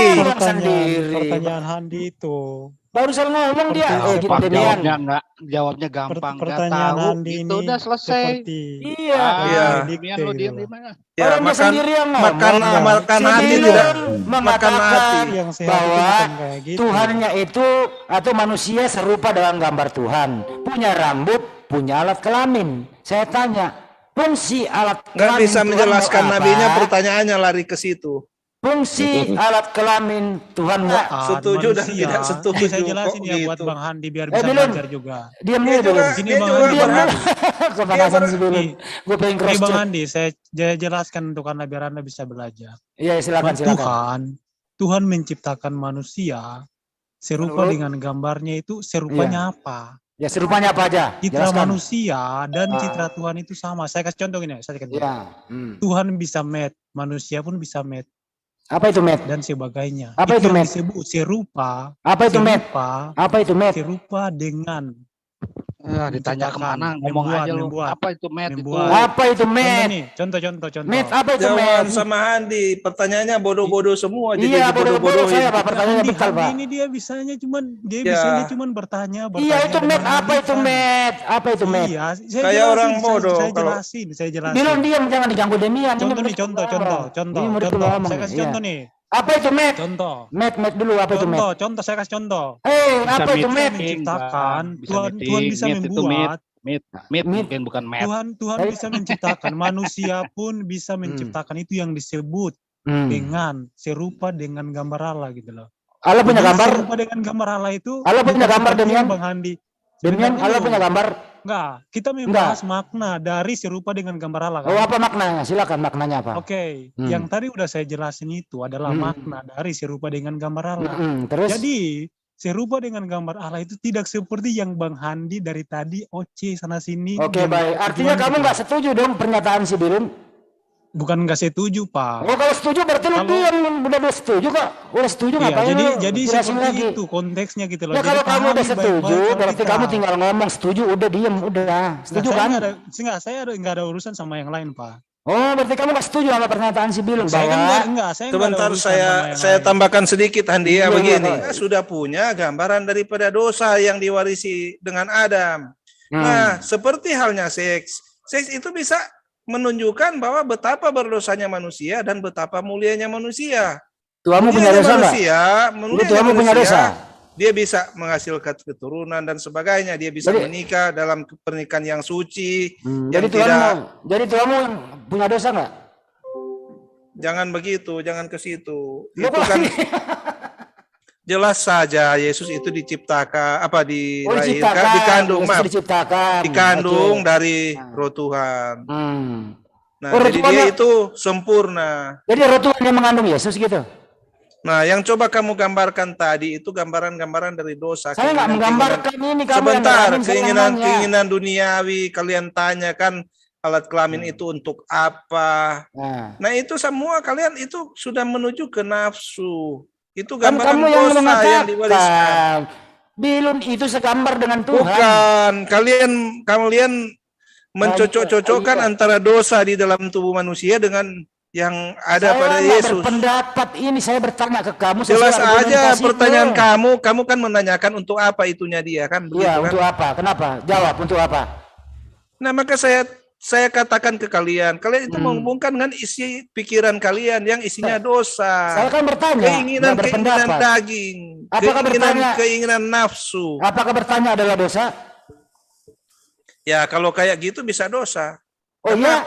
Pertanyaan Handi itu. Barusan ngomong dia. Jawabnya gampang. Pertanyaan Handi itu udah selesai. Iya. Demian lo diam di mana? Ya, makan hati tidak makan hati bahwa Tuhannya itu atau manusia serupa dengan gambar Tuhan, punya rambut, punya alat kelamin. Saya tanya, fungsi alat kelamin nggak bisa menjelaskan Tuhanmu nabinya, apa? pertanyaannya lari ke situ. Fungsi alat kelamin Tuhanmu setuju dan tidak setuju. Saya jelasin ya buat Bang Handi biar bisa belajar juga. Diam dulu. Ini Bang Handi. Kepanasan sebelum gue pengen cross. Ini Bang Handi, saya jelaskan untuk Anda biar Anda bisa belajar. Iya, silakan. Tuhan menciptakan manusia serupa dengan gambarnya, itu serupanya apa? Ya, serupanya apa aja? Citra manusia dan citra Tuhan itu sama. Saya kasih contoh gini, Tuhan bisa met, manusia pun bisa met. Apa itu met? Dan sebagainya. Apa itu met? Disebut serupa. Apa itu met? Apa itu met? Serupa dengan Ditanya kemana, ngomong aja lu. Apa itu met itu? Apa itu met? Contoh. Met apa itu Jawab met? sama Handi, pertanyaannya bodoh-bodoh semua. Iya, bodoh-bodoh saya Pak, pertanyaannya betul Pak. Ini dia bisanya Ya. cuman bertanya. Iya itu met, apa itu met? Apa itu met? Iya, Kayak orang bodoh. Saya jelasin. Bilang diam, jangan diganggu Demian. Contoh. Saya kasih contoh nih. Apa itu met? Contoh. Met dulu apa itu met? Contoh saya kasih contoh. Apa itu met? Menciptakan, Tuhan bisa membuat. Mit mungkin bukan met. Tuhan bisa menciptakan, manusia pun bisa menciptakan, itu yang disebut dengan serupa dengan gambar Allah gitu loh. Allah punya gambar? Serupa dengan gambar Allah itu. Allah punya gambar Demian? Bang Handi. Demian Allah punya gambar? Enggak, kita membahas makna dari serupa dengan gambar Allah. Kan? Oh, apa maknanya? Silakan maknanya apa? Oke, yang tadi udah saya jelasin itu adalah makna dari serupa dengan gambar Allah. Terus? Jadi, serupa dengan gambar Allah itu tidak seperti yang Bang Handi dari tadi oce sana sini. Oke, baik. Artinya kamu nggak setuju dong pernyataan si Bilun? Bukan nggak setuju, Pak. Oh, kalau setuju berarti lu diam. Udah setuju kok. Udah setuju ngapain lu? Jadi seperti itu konteksnya gitu loh. Ya kalau kamu udah setuju, berarti kamu tinggal ngomong setuju, udah diam, udah. Setuju kan? Saya nggak ada urusan sama yang lain, Pak. Oh, berarti kamu nggak setuju sama pernyataan si Bilun bahwa Sebentar saya tambahkan sedikit Andi ya begini. Sudah punya gambaran daripada dosa yang diwarisi dengan Adam. Nah, seperti halnya seks. Seks itu bisa menunjukkan bahwa betapa berdosanya manusia dan betapa mulianya manusia. Tuamu punya dosa enggak? Tuamu punya dosa. Dia bisa menghasilkan keturunan dan sebagainya. Dia bisa menikah dalam pernikahan yang suci. Jadi tuamu punya dosa enggak? Jangan begitu, jangan ke situ. Itu kan jelas saja Yesus itu diciptakan dikandung dari Roh Tuhan. Nah, jadi dia itu sempurna. Jadi Roh Tuhan yang mengandung Yesus gitu. Nah, yang coba kamu gambarkan tadi itu gambaran-gambaran dari dosa. Saya nggak menggambarkan ini. Sebentar, keinginan duniawi. Kalian tanyakan alat kelamin itu untuk apa? Nah, itu semua kalian itu sudah menuju ke nafsu. Itu gambaran dosa yang diwariskan. Bilun itu segambar dengan Tuhan. Bukan, kalian mencocok-cocokkan antara dosa di dalam tubuh manusia dengan yang ada pada Yesus. Berpendapat ini saya bertanya ke kamu. Jelas aja pertanyaan kamu kan menanyakan untuk apa itunya dia kan? Iya, untuk apa? Kenapa? Jawab untuk apa? Nah, maka saya katakan ke kalian itu menghubungkan dengan isi pikiran kalian yang isinya dosa. Saya kan bertanya. Keinginan daging. Keinginan nafsu. Apakah bertanya adalah dosa? Ya, kalau kayak gitu bisa dosa. Oh iya?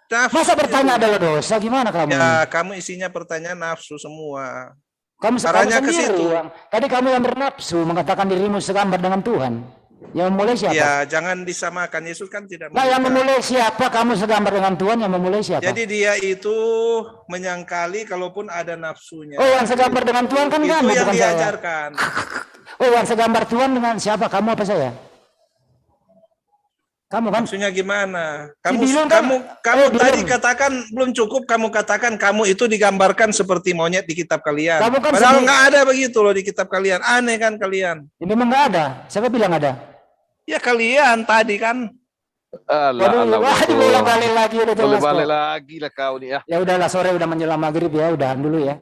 Masa bertanya adalah dosa? Gimana kamu? Ya, kamu isinya pertanyaan nafsu semua. Kamu caranya ke situ. Tadi kamu yang bernafsu mengatakan dirimu segambar dengan Tuhan. Yang memulai siapa? Ya, jangan disamakan. Yesus kan tidak. Nah, yang memulai siapa? Kamu segambar dengan Tuhan, yang memulai siapa? Jadi dia itu menyangkali kalaupun ada nafsunya. Oh, yang segambar dengan Tuhan kan itu kamu, yang bukan diajarkan. Saya. Oh, yang segambar Tuhan dengan siapa? Kamu apa saya? Kamu kan? Maksudnya gimana? Kamu tadi katakan belum cukup. Kamu katakan kamu itu digambarkan seperti monyet di kitab kalian. Kan padahal nggak ada begitu loh di kitab kalian. Aneh kan kalian? Ya, memang nggak ada. Siapa bilang ada? Ya kalian tadi kan. Boleh balik lagi lah kau nih ya. Ya udahlah, sore udah menjelang maghrib ya, udahan dulu ya.